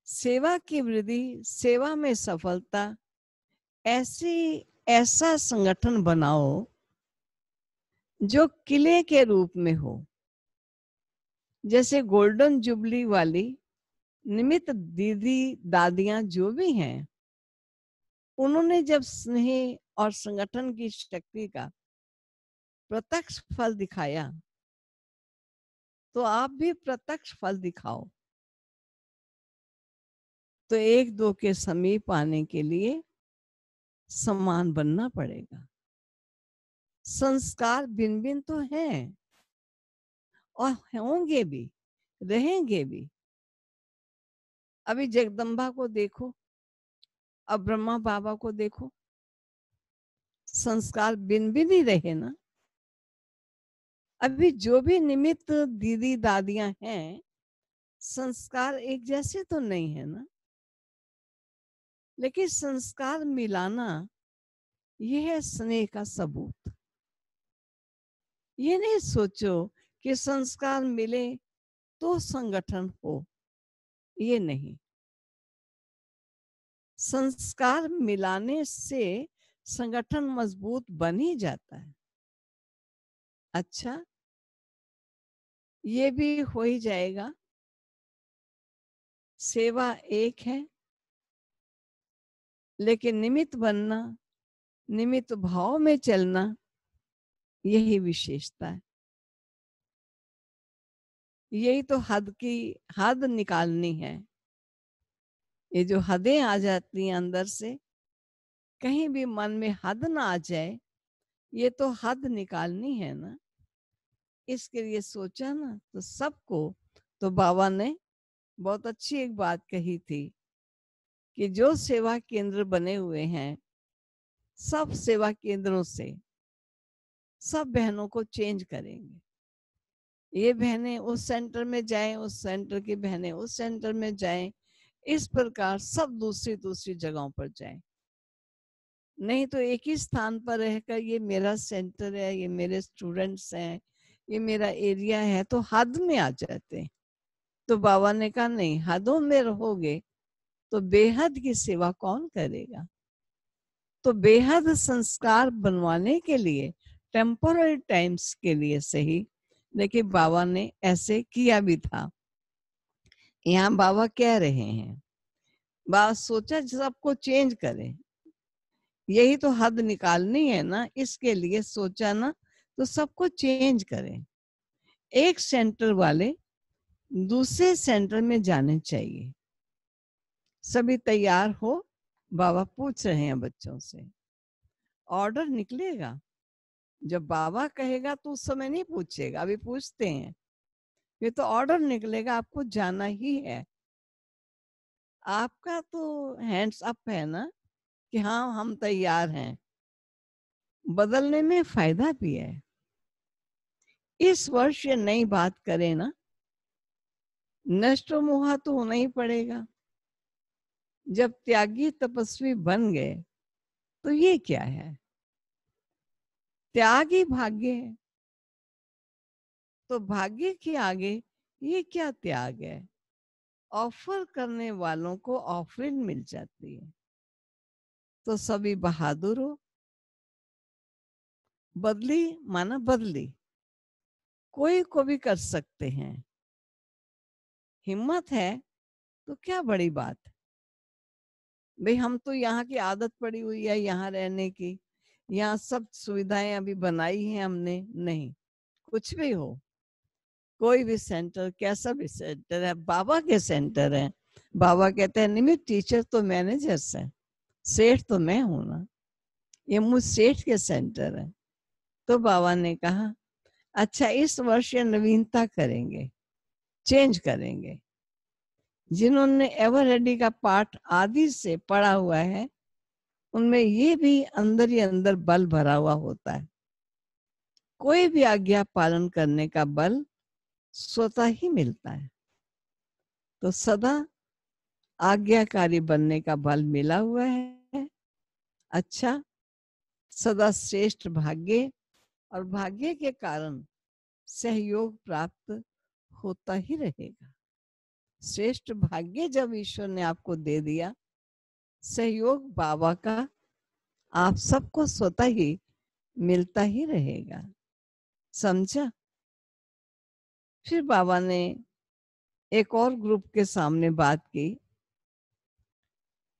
सेवा की वृद्धि, सेवा में सफलता, ऐसा संगठन बनाओ जो किले के रूप में हो। जैसे गोल्डन जुबली वाली निमित्त दीदी दादियां जो भी हैं, उन्होंने जब स्नेह और संगठन की शक्ति का प्रत्यक्ष फल दिखाया, तो आप भी प्रत्यक्ष फल दिखाओ। तो एक दो के समीप आने के लिए समान बनना पड़ेगा। संस्कार भिन्न भिन्न तो हैं और होंगे भी, रहेंगे भी। अभी जगदम्बा को देखो, अब ब्रह्मा बाबा को देखो, संस्कार भिन्न भिन्न ही रहे ना। अभी जो भी निमित्त दीदी दादियां हैं, संस्कार एक जैसे तो नहीं है ना। लेकिन संस्कार मिलाना यह है स्नेह का सबूत। ये नहीं सोचो कि संस्कार मिले तो संगठन हो, ये नहीं। संस्कार मिलाने से संगठन मजबूत बन ही जाता है। अच्छा, ये भी हो ही जाएगा। सेवा एक है, लेकिन निमित्त बनना, निमित्त भाव में चलना, यही विशेषता है। यही तो हद निकालनी है। ये जो हदें आ जाती हैं अंदर से, कहीं भी मन में हद ना आ जाए, ये तो हद निकालनी है ना। इसके लिए सोचा ना तो सबको, तो बाबा ने बहुत अच्छी एक बात कही थी कि जो सेवा केंद्र बने हुए हैं, सब सेवा केंद्रों से सब बहनों को चेंज करेंगे। ये बहनें उस सेंटर में जाएं, उस सेंटर की बहनें उस सेंटर में जाएं, इस प्रकार सब दूसरी दूसरी जगहों पर जाएं। नहीं तो एक ही स्थान पर रहकर ये मेरा सेंटर है, ये मेरे स्टूडेंट्स हैं, ये मेरा एरिया है, तो हद में आ जाते हैं। तो बाबा ने कहा नहीं, हदों में रहोगे तो बेहद की सेवा कौन करेगा। तो बेहद संस्कार बनवाने के लिए टेम्पोररी टाइम्स के लिए सही, लेकिन बाबा ने ऐसे किया भी था। यहाँ बाबा कह रहे हैं, बाबा सोचा सबको चेंज करें, यही तो हद निकालनी है ना। इसके लिए सोचा ना तो सबको चेंज करें। एक सेंटर वाले दूसरे सेंटर में जाने चाहिए। सभी तैयार हो? बाबा पूछ रहे हैं बच्चों से। ऑर्डर निकलेगा जब बाबा कहेगा तो उस समय नहीं पूछेगा, अभी पूछते हैं। ये तो ऑर्डर निकलेगा, आपको जाना ही है। आपका तो हैंड्स अप है ना कि हाँ हम तैयार हैं। बदलने में फायदा भी है। इस वर्ष ये नई बात करें ना, नष्ट मोहा तो होना ही पड़ेगा। जब त्यागी तपस्वी बन गए तो ये क्या है, त्याग ही भाग्य है। तो भाग्य के आगे ये क्या त्याग है। ऑफर करने वालों को ऑफरिंग मिल जाती है। तो सभी बहादुर हो। बदली माना बदली, कोई को भी कर सकते हैं। हिम्मत है तो क्या बड़ी बात। भाई हम तो यहाँ की आदत पड़ी हुई है यहाँ रहने की, यहाँ सब सुविधाएं अभी बनाई हैं हमने। नहीं, कुछ भी हो, कोई भी सेंटर, कैसा भी सेंटर है, बाबा के सेंटर है। बाबा कहते हैं निमित टीचर तो मैनेजर्स है, सेठ तो मैं हूं ना। ये मुझ सेठ के सेंटर है। तो बाबा ने कहा अच्छा इस वर्ष ये नवीनता करेंगे, चेंज करेंगे। जिन्होंने एवर रेडी का पाठ आदि से पढ़ा हुआ है, उनमें ये भी अंदर ही अंदर बल भरा हुआ होता है। कोई भी आज्ञा पालन करने का बल स्वतः ही मिलता है। तो सदा आज्ञाकारी बनने का बल मिला हुआ है। अच्छा, सदा श्रेष्ठ भाग्य, और भाग्य के कारण सहयोग प्राप्त होता ही रहेगा। श्रेष्ठ भाग्य जब ईश्वर ने आपको दे दिया, सहयोग बाबा का आप सबको स्वतः ही मिलता ही रहेगा। समझा? फिर बाबा ने एक और ग्रुप के सामने बात की।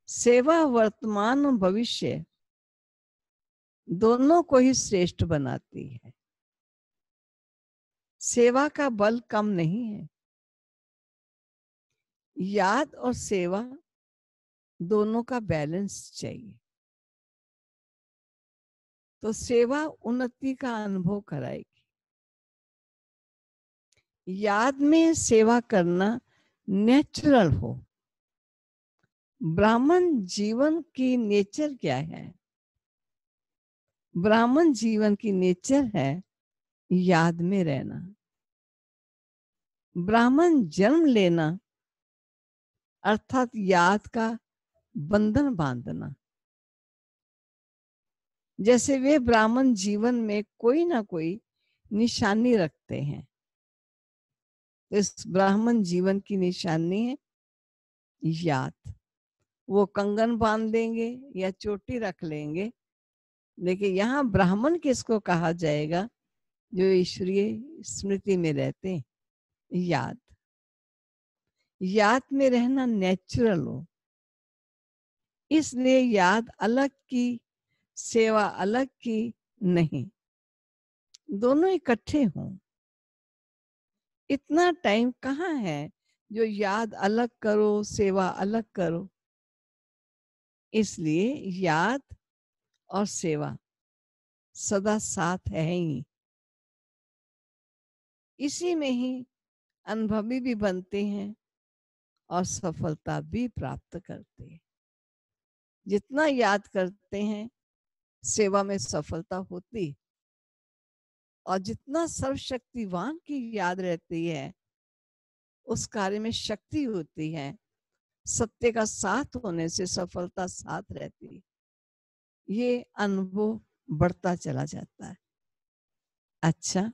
सेवा वर्तमान और भविष्य दोनों को ही श्रेष्ठ बनाती है। सेवा का बल कम नहीं है। याद और सेवा दोनों का बैलेंस चाहिए। तो सेवा उन्नति का अनुभव कराएगी। याद में सेवा करना नेचुरल हो। ब्राह्मण जीवन की नेचर क्या है? ब्राह्मण जीवन की नेचर है याद में रहना। ब्राह्मण जन्म लेना अर्थात याद का बंधन बांधना। जैसे वे ब्राह्मण जीवन में कोई ना कोई निशानी रखते हैं, इस ब्राह्मण जीवन की निशानी है याद। वो कंगन बांध देंगे या चोटी रख लेंगे, लेकिन यहाँ ब्राह्मण किसको कहा जाएगा? जो ईश्वरीय स्मृति में रहते हैं। याद, याद में रहना नेचुरल हो, इसलिए याद अलग की, सेवा अलग की नहीं, दोनों इकट्ठे हों। इतना टाइम कहाँ है जो याद अलग करो, सेवा अलग करो। इसलिए याद और सेवा सदा साथ है ही। इसी में ही अनुभवी भी बनते हैं और सफलता भी प्राप्त करते हैं। जितना याद करते हैं सेवा में सफलता होती, और जितना सर्वशक्तिवान की याद रहती है उस कार्य में शक्ति होती है। सत्य का साथ होने से सफलता साथ रहती है। ये अनुभव बढ़ता चला जाता है। अच्छा,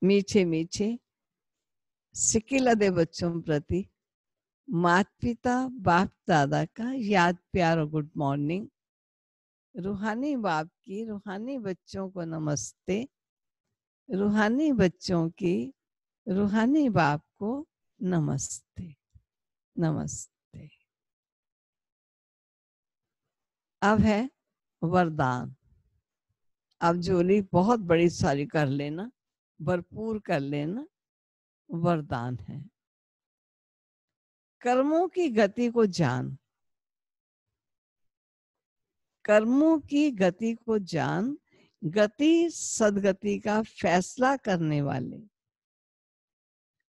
मीठे मीठे सिकिलदे बच्चों प्रति माता पिता बाप दादा का याद प्यार और गुड मॉर्निंग। रूहानी बाप की रूहानी बच्चों को नमस्ते। रूहानी बच्चों की रूहानी बाप को नमस्ते। नमस्ते। अब है वरदान। अब झोली बहुत बड़ी सारी कर लेना, भरपूर कर लेना। वरदान है, कर्मों की गति को जान। कर्मों की गति को जान, गति सदगति का फैसला करने वाले।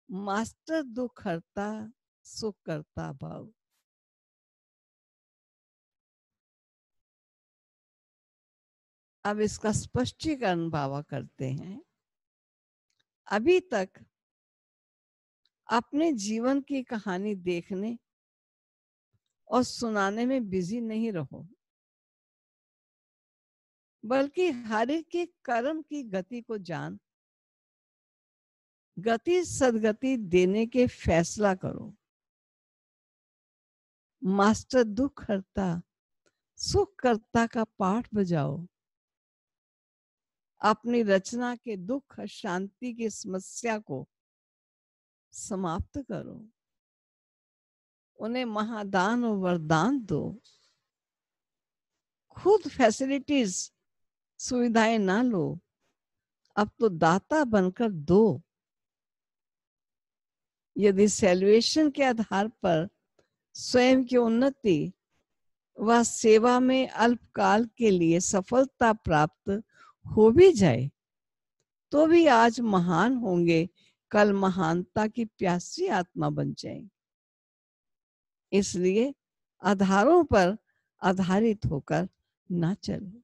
मास्टर दुख हरता सुख करता भाव। अब इसका स्पष्टीकरण बाबा करते हैं। अभी तक अपने जीवन की कहानी देखने और सुनाने में बिजी नहीं रहो, बल्कि हर एक के कर्म की गति को जान, गति सदगति देने के फैसला करो। मास्टर दुख हरता सुख करता का पाठ बजाओ। अपनी रचना के दुख शांति की समस्या को समाप्त करो। उन्हें महादान और वरदान दो। खुद फैसिलिटीज सुविधाएं ना लो, अब तो दाता बनकर दो। यदि सैल्वेशन के आधार पर स्वयं की उन्नति व सेवा में अल्पकाल के लिए सफलता प्राप्त हो भी जाए, तो भी आज महान होंगे, कल महानता की प्यासी आत्मा बन जाएंगे। इसलिए आधारों पर आधारित होकर ना चलो।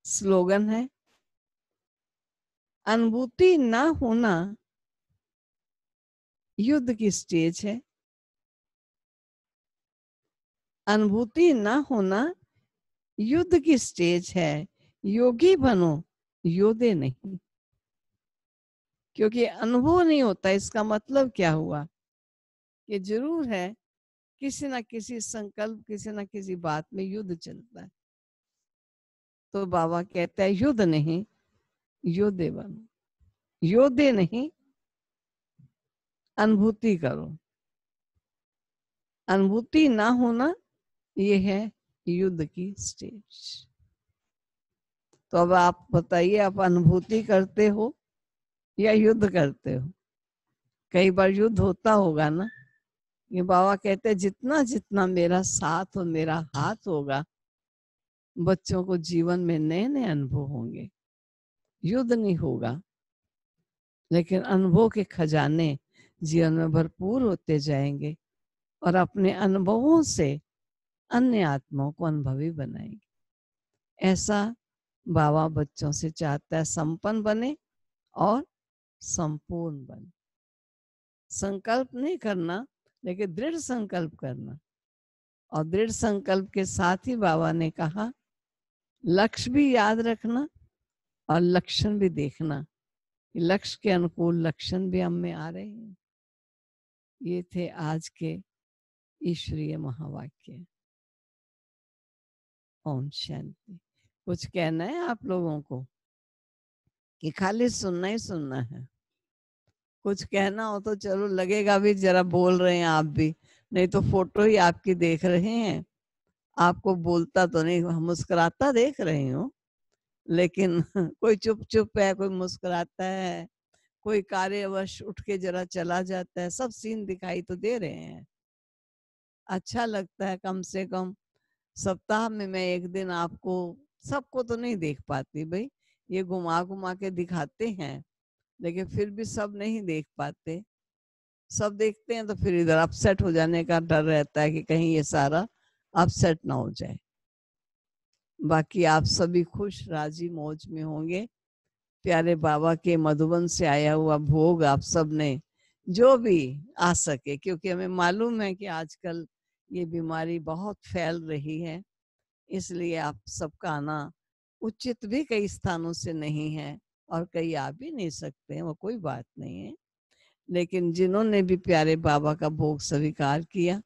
स्लोगन है, अनुभूति ना होना युद्ध की स्टेज है। अनुभूति ना होना युद्ध की स्टेज है। योगी बनो, योद्धे नहीं। क्योंकि अनुभव नहीं होता, इसका मतलब क्या हुआ कि जरूर है किसी ना किसी संकल्प, किसी ना किसी बात में युद्ध चलता है। तो बाबा कहता है युद्ध नहीं, योद्धे बनो। योद्धे नहीं, अनुभूति करो। अनुभूति ना होना ये है युद्ध की स्टेज। तो अब आप बताइए, आप अनुभूति करते हो या युद्ध करते हो? कई बार युद्ध होता होगा ना। ये बाबा कहते हैं जितना जितना मेरा साथ और मेरा हाथ होगा, बच्चों को जीवन में नए नए अनुभव होंगे। युद्ध नहीं होगा, लेकिन अनुभव के खजाने जीवन में भरपूर होते जाएंगे और अपने अनुभवों से अन्य आत्माओं को अनुभवी बनाएंगे। ऐसा बाबा बच्चों से चाहता है, संपन्न बने और संपूर्ण बने। संकल्प नहीं करना लेकिन दृढ़ संकल्प करना, और दृढ़ संकल्प के साथ ही बाबा ने कहा लक्ष्य भी याद रखना और लक्षण भी देखना, लक्ष्य के अनुकूल लक्षण भी हम में आ रहे हैं। ये थे आज के ईश्वरीय महावाक्य। ओम शांति। कुछ कहना है आप लोगों को कि खाली सुनना ही सुनना है? कुछ कहना हो तो चलो, लगेगा भी जरा बोल रहे हैं आप भी, नहीं तो फोटो ही आपकी देख रहे हैं, आपको बोलता तो नहीं, मुस्कुराता देख रही हूँ, लेकिन कोई चुप चुप है, कोई मुस्कुराता है, कोई कार्यवश उठ के जरा चला जाता है, सब सीन दिखाई तो दे रहे हैं। अच्छा लगता है, कम से कम सप्ताह में मैं एक दिन आपको, सबको तो नहीं देख पाती भाई, ये घुमा घुमा के दिखाते हैं, लेकिन फिर भी सब नहीं देख पाते। सब देखते हैं तो फिर इधर अपसेट हो जाने का डर रहता है कि कहीं ये सारा अपसेट ना हो जाए। बाकी आप सभी खुश राजी मौज में होंगे। प्यारे बाबा के मधुबन से आया हुआ भोग आप सब ने जो भी आ सके, क्योंकि हमें मालूम है कि आजकल ये बीमारी बहुत फैल रही है, इसलिए आप सबका आना उचित भी कई स्थानों से नहीं है, और कई आ भी नहीं सकते हैं, वो कोई बात नहीं है। लेकिन जिन्होंने भी प्यारे बाबा का भोग स्वीकार किया,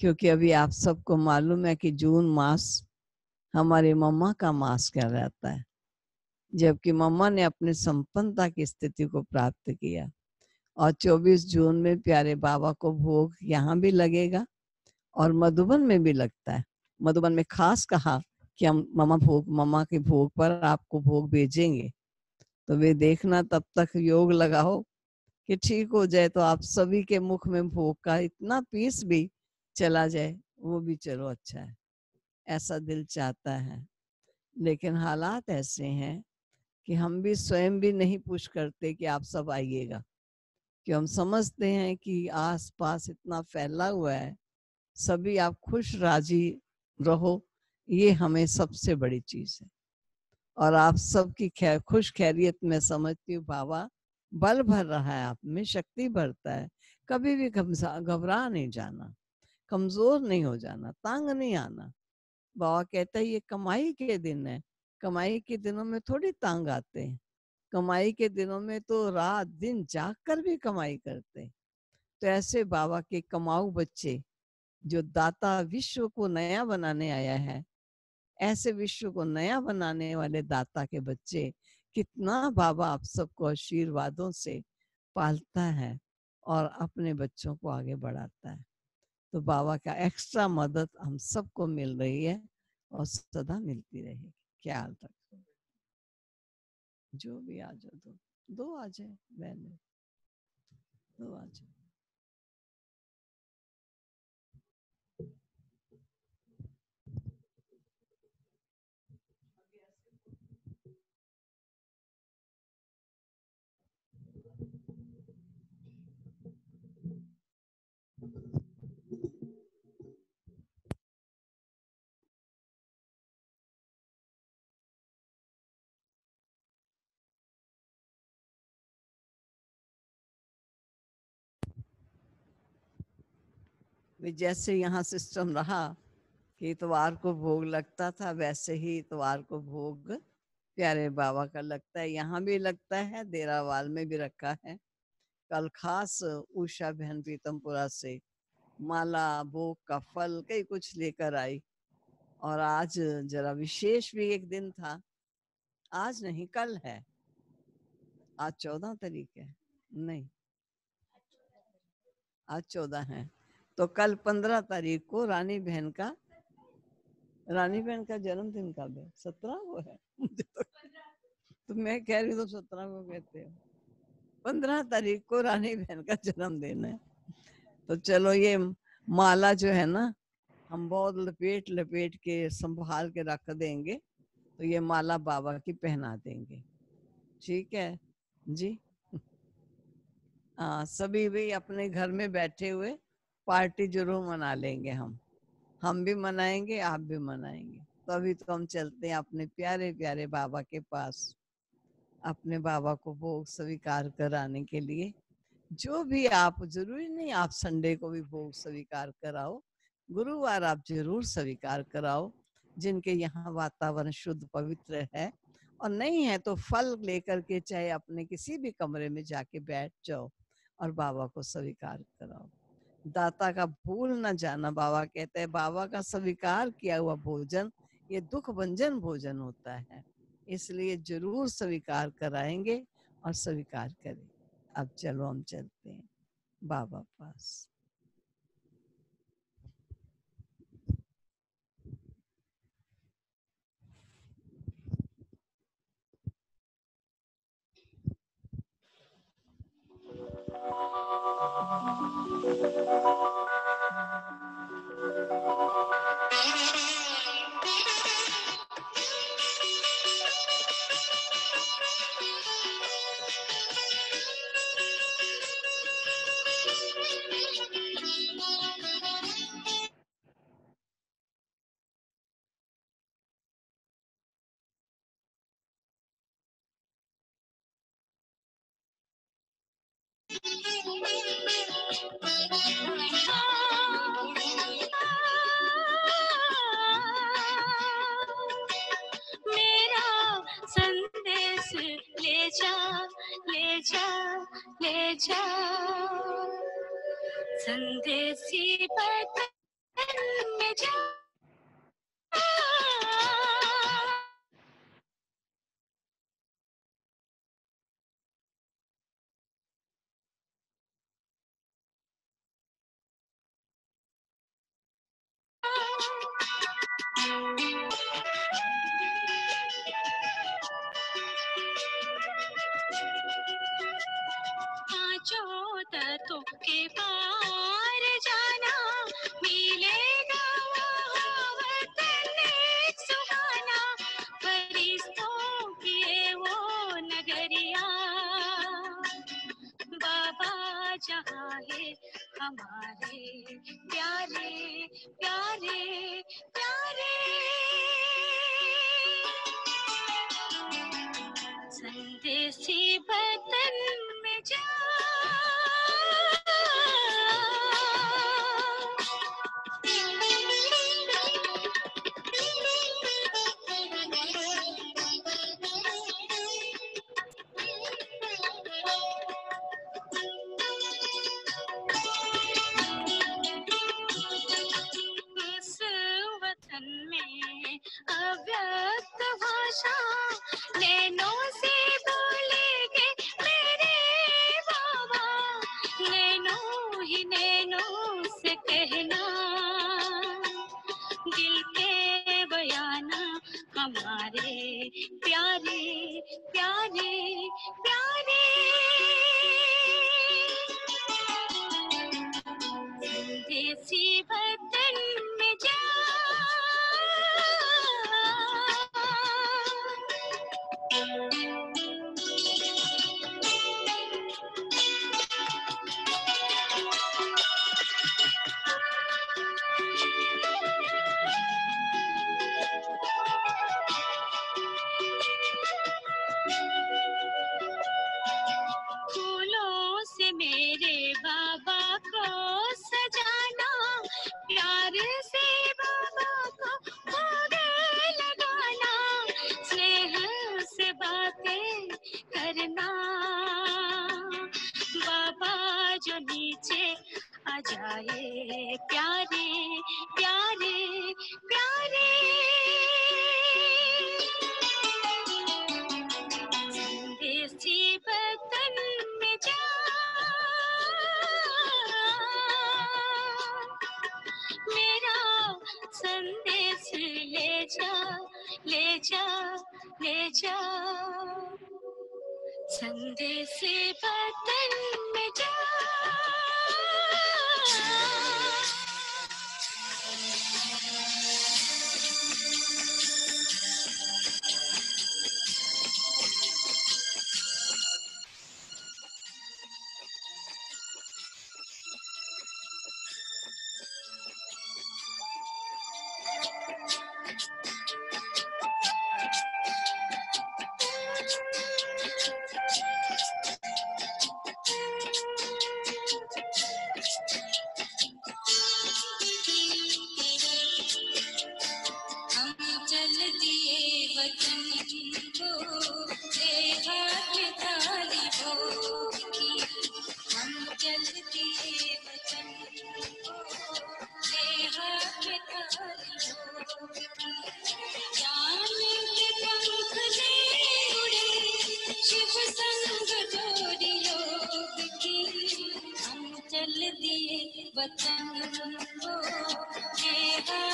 क्योंकि अभी आप सबको मालूम है कि जून मास हमारे मम्मा का मास कहलाता है, जबकि मम्मा ने अपनी संपन्नता की स्थिति को प्राप्त किया। और 24 जून में प्यारे बाबा को भोग यहाँ भी लगेगा और मधुबन में भी लगता है। मधुबन में खास कहा कि हम मम्मा के भोग पर आपको भोग भेजेंगे, तो वे देखना, तब तक योग लगाओ कि ठीक हो जाए, तो आप सभी के मुख में भोग का इतना पीस भी चला जाए, वो भी चलो अच्छा है, ऐसा दिल चाहता है। लेकिन हालात ऐसे हैं कि हम भी स्वयं भी नहीं पुश करते कि आप सब आइएगा, कि हम समझते हैं कि आस पास इतना फैला हुआ है, सभी आप खुश राजी रहो, ये हमें सबसे बड़ी चीज है। और आप सबकी खुश खैरियत में समझती हूँ बाबा बल भर रहा है, आप में शक्ति भरता है। कभी भी घबरा नहीं जाना, कमजोर नहीं हो जाना, तांग नहीं आना। बाबा कहता है ये कमाई के दिन है, कमाई के दिनों में थोड़ी तांग आते हैं, कमाई के दिनों में तो रात दिन जाग कर भी कमाई करते हैं। तो ऐसे बाबा के कमाऊ बच्चे, जो दाता विश्व को नया बनाने आया है, ऐसे विश्व को नया बनाने वाले दाता के बच्चे, कितना बाबा आप सबको आशीर्वादों से पालता है और अपने बच्चों को आगे बढ़ाता है। तो बाबा का एक्स्ट्रा मदद हम सबको मिल रही है और सदा मिलती रहेगी। ख्याल रखो। जो भी आ जाओ, दो आ जाए, बहने दो आ जाए। जैसे यहाँ सिस्टम रहा कि इतवार को भोग लगता था, वैसे ही इतवार को भोग प्यारे बाबा का लगता है। यहाँ भी लगता है, देरावाल में भी रखा है। कल खास उषा बहन पीतमपुरा से माला भोग का फल कई कुछ लेकर आई, और आज जरा विशेष भी एक दिन था। आज नहीं, कल है। आज 14 तारीख है, नहीं आज 14 है, तो कल 15 तारीख को रानी बहन का जन्मदिन कब है? 17 को है। मुझे तो मैं कह रही हूँ तो 17 को कहते हो। 15 तारीख को रानी बहन का जन्मदिन है। तो चलो ये माला जो है ना, हम बहुत लपेट लपेट के संभाल के रख देंगे, तो ये माला बाबा की पहना देंगे। ठीक है जी। हाँ, सभी भी अपने घर में बैठे हुए पार्टी जरूर मना लेंगे। हम भी मनाएंगे, आप भी मनाएंगे। तो अभी तो हम चलते हैं अपने प्यारे प्यारे बाबा के पास, अपने बाबा को भोग स्वीकार कराने के लिए। जो भी आप, जरूरी नहीं आप संडे को भी भोग स्वीकार कराओ, गुरुवार आप जरूर स्वीकार कराओ, जिनके यहाँ वातावरण शुद्ध पवित्र है। और नहीं है तो फल लेकर के चाहे अपने किसी भी कमरे में जाके बैठ जाओ और बाबा को स्वीकार कराओ। दाता का भूल न जाना, बाबा कहते हैं बाबा का स्वीकार किया हुआ भोजन ये दुख भंजन भोजन होता है, इसलिए जरूर स्वीकार कराएंगे और स्वीकार करें। अब चलो हम चलते हैं बाबा पास। मेरा संदेश ले जा, ले जा, ले जा, संदेशी बदन में जा। पांचों तत्वों के पार जाना, मिलेगा वहाँ वतन सुहाना, फरिश्तों की ये वो नगरिया। बाबा जहाँ है हमारे प्यारे प्यारे प्यारे, संदेशी बदन में जा। उस वतन में अव्यक्त भाषा नैनों से बोलेंगे मेरे बाबा, नैनों ही नैनों से कहना, दिल के बयाना हमारे प्यारे प्यारे प्यारे, देसी बदन में जा। फूलों से मेरे बाबा को सजाना, प्यार से बाबा को भोग लगाना, स्नेह से बातें करना, बाबा जो नीचे आ जाए प्यारे प्यारे प्यारे, संदेशी बदन में जा। मेरा संदेश ले जा, ले जा, ले जा, संदेशी बदन में जा। वतन को बेहद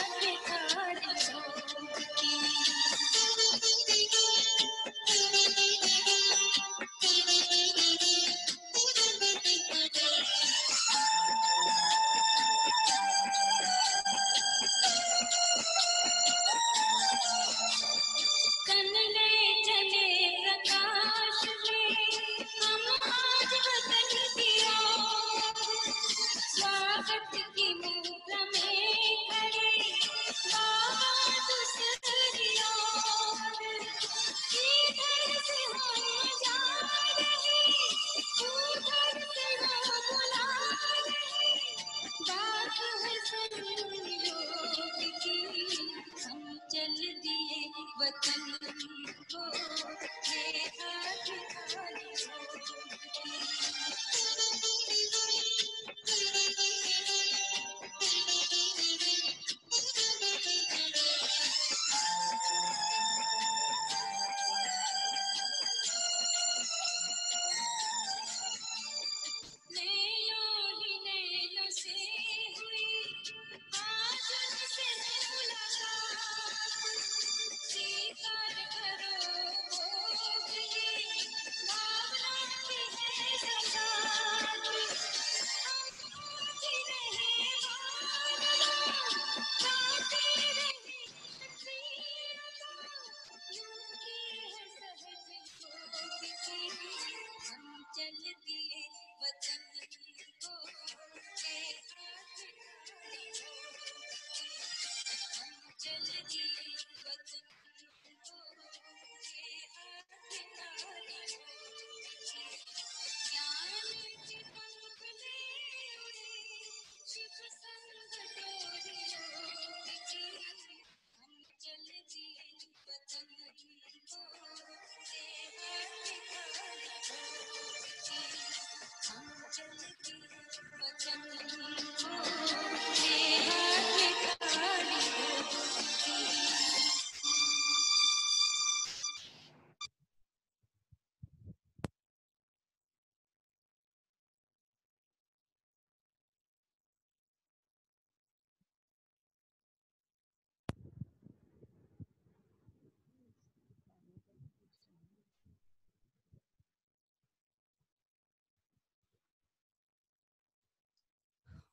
चल दिए वतन को बेहद चल दिए वतन को चल दिए वतन को ज्ञान के पंख ले उड़े शिव संग डोरियों हम चल दिए वतन को हम चल दिए वतन को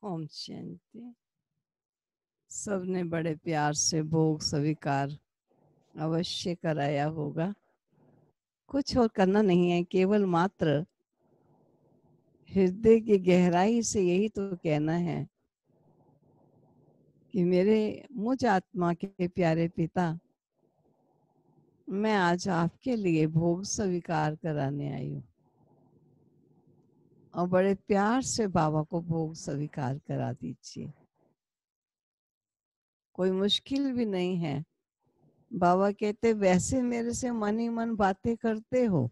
ओम शांति। सबने बड़े प्यार से भोग स्वीकार अवश्य कराया होगा। कुछ और करना नहीं है, केवल मात्र हृदय की गहराई से यही तो कहना है कि मेरे मुझ आत्मा के प्यारे पिता, मैं आज आपके लिए भोग स्वीकार कराने आई हूँ और बड़े प्यार से बाबा को भोग स्वीकार करा दीजिए। कोई मुश्किल भी नहीं है। बाबा कहते वैसे मेरे से मन ही मन बातें करते हो,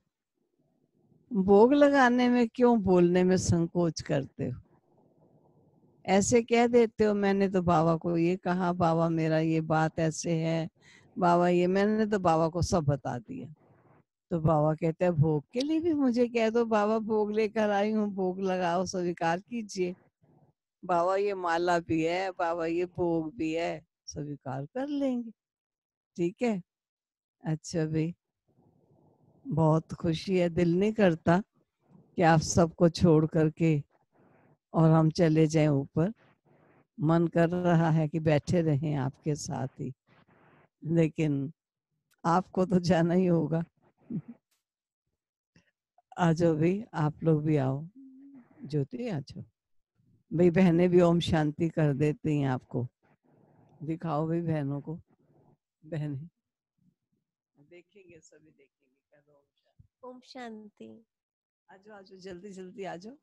भोग लगाने में क्यों बोलने में संकोच करते हो? ऐसे कह देते हो मैंने तो बाबा को ये कहा, बाबा मेरा ये बात ऐसे है, बाबा ये, मैंने तो बाबा को सब बता दिया। तो बाबा कहते हैं भोग के लिए भी मुझे कह दो, बाबा भोग लेकर आई हूँ, भोग लगाओ, स्वीकार कीजिए। बाबा ये माला भी है, बाबा ये भोग भी है, स्वीकार कर लेंगे। ठीक है, अच्छा भाई, बहुत खुशी है। दिल नहीं करता कि आप सबको छोड़ करके और हम चले जाएं ऊपर। मन कर रहा है कि बैठे रहें आपके साथ ही, लेकिन आपको तो जाना ही होगा। आ जाओ भाई, आप लोग भी आओ। ज्योति आ जाओ भाई, बहनें भी ओम शांति कर देती हैं आपको। दिखाओ भाई बहनों को, बहनें देखेंगे, सभी देखेंगे। करो ओम शांति। आ जाओ, जल्दी जल्दी आ जाओ।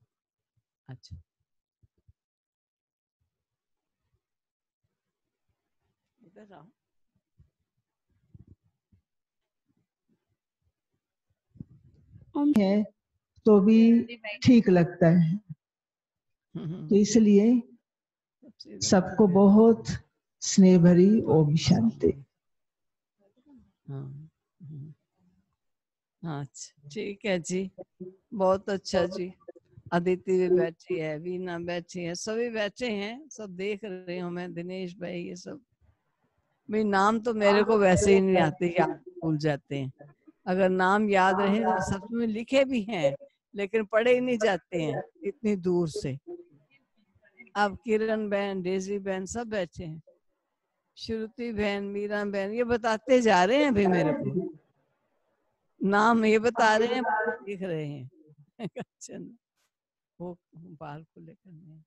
अच्छा, इधर आओ। है तो भी ठीक लगता है, तो इसलिए सबको बहुत स्नेह भरी ओम शांति। हाँ, ठीक है जी, बहुत अच्छा जी। अदिति भी बैठी है, वीना बैठी है, सभी बैठे हैं, सब देख रही हूँ मैं, दिनेश भाई, ये सब। भाई नाम तो मेरे को वैसे ही नहीं आते, याद भूल जाते हैं। अगर नाम याद रहे तो सच में लिखे भी हैं, लेकिन पढ़े ही नहीं जाते हैं इतनी दूर से। अब किरण बहन, डेजी बहन सब बैठे हैं, श्रुति बहन, मीरा बहन, ये बताते जा रहे हैं भाई मेरे को, नाम ये बता रहे हैं, देख रहे हैं। अच्छा, वो बाल खुले करने हैं।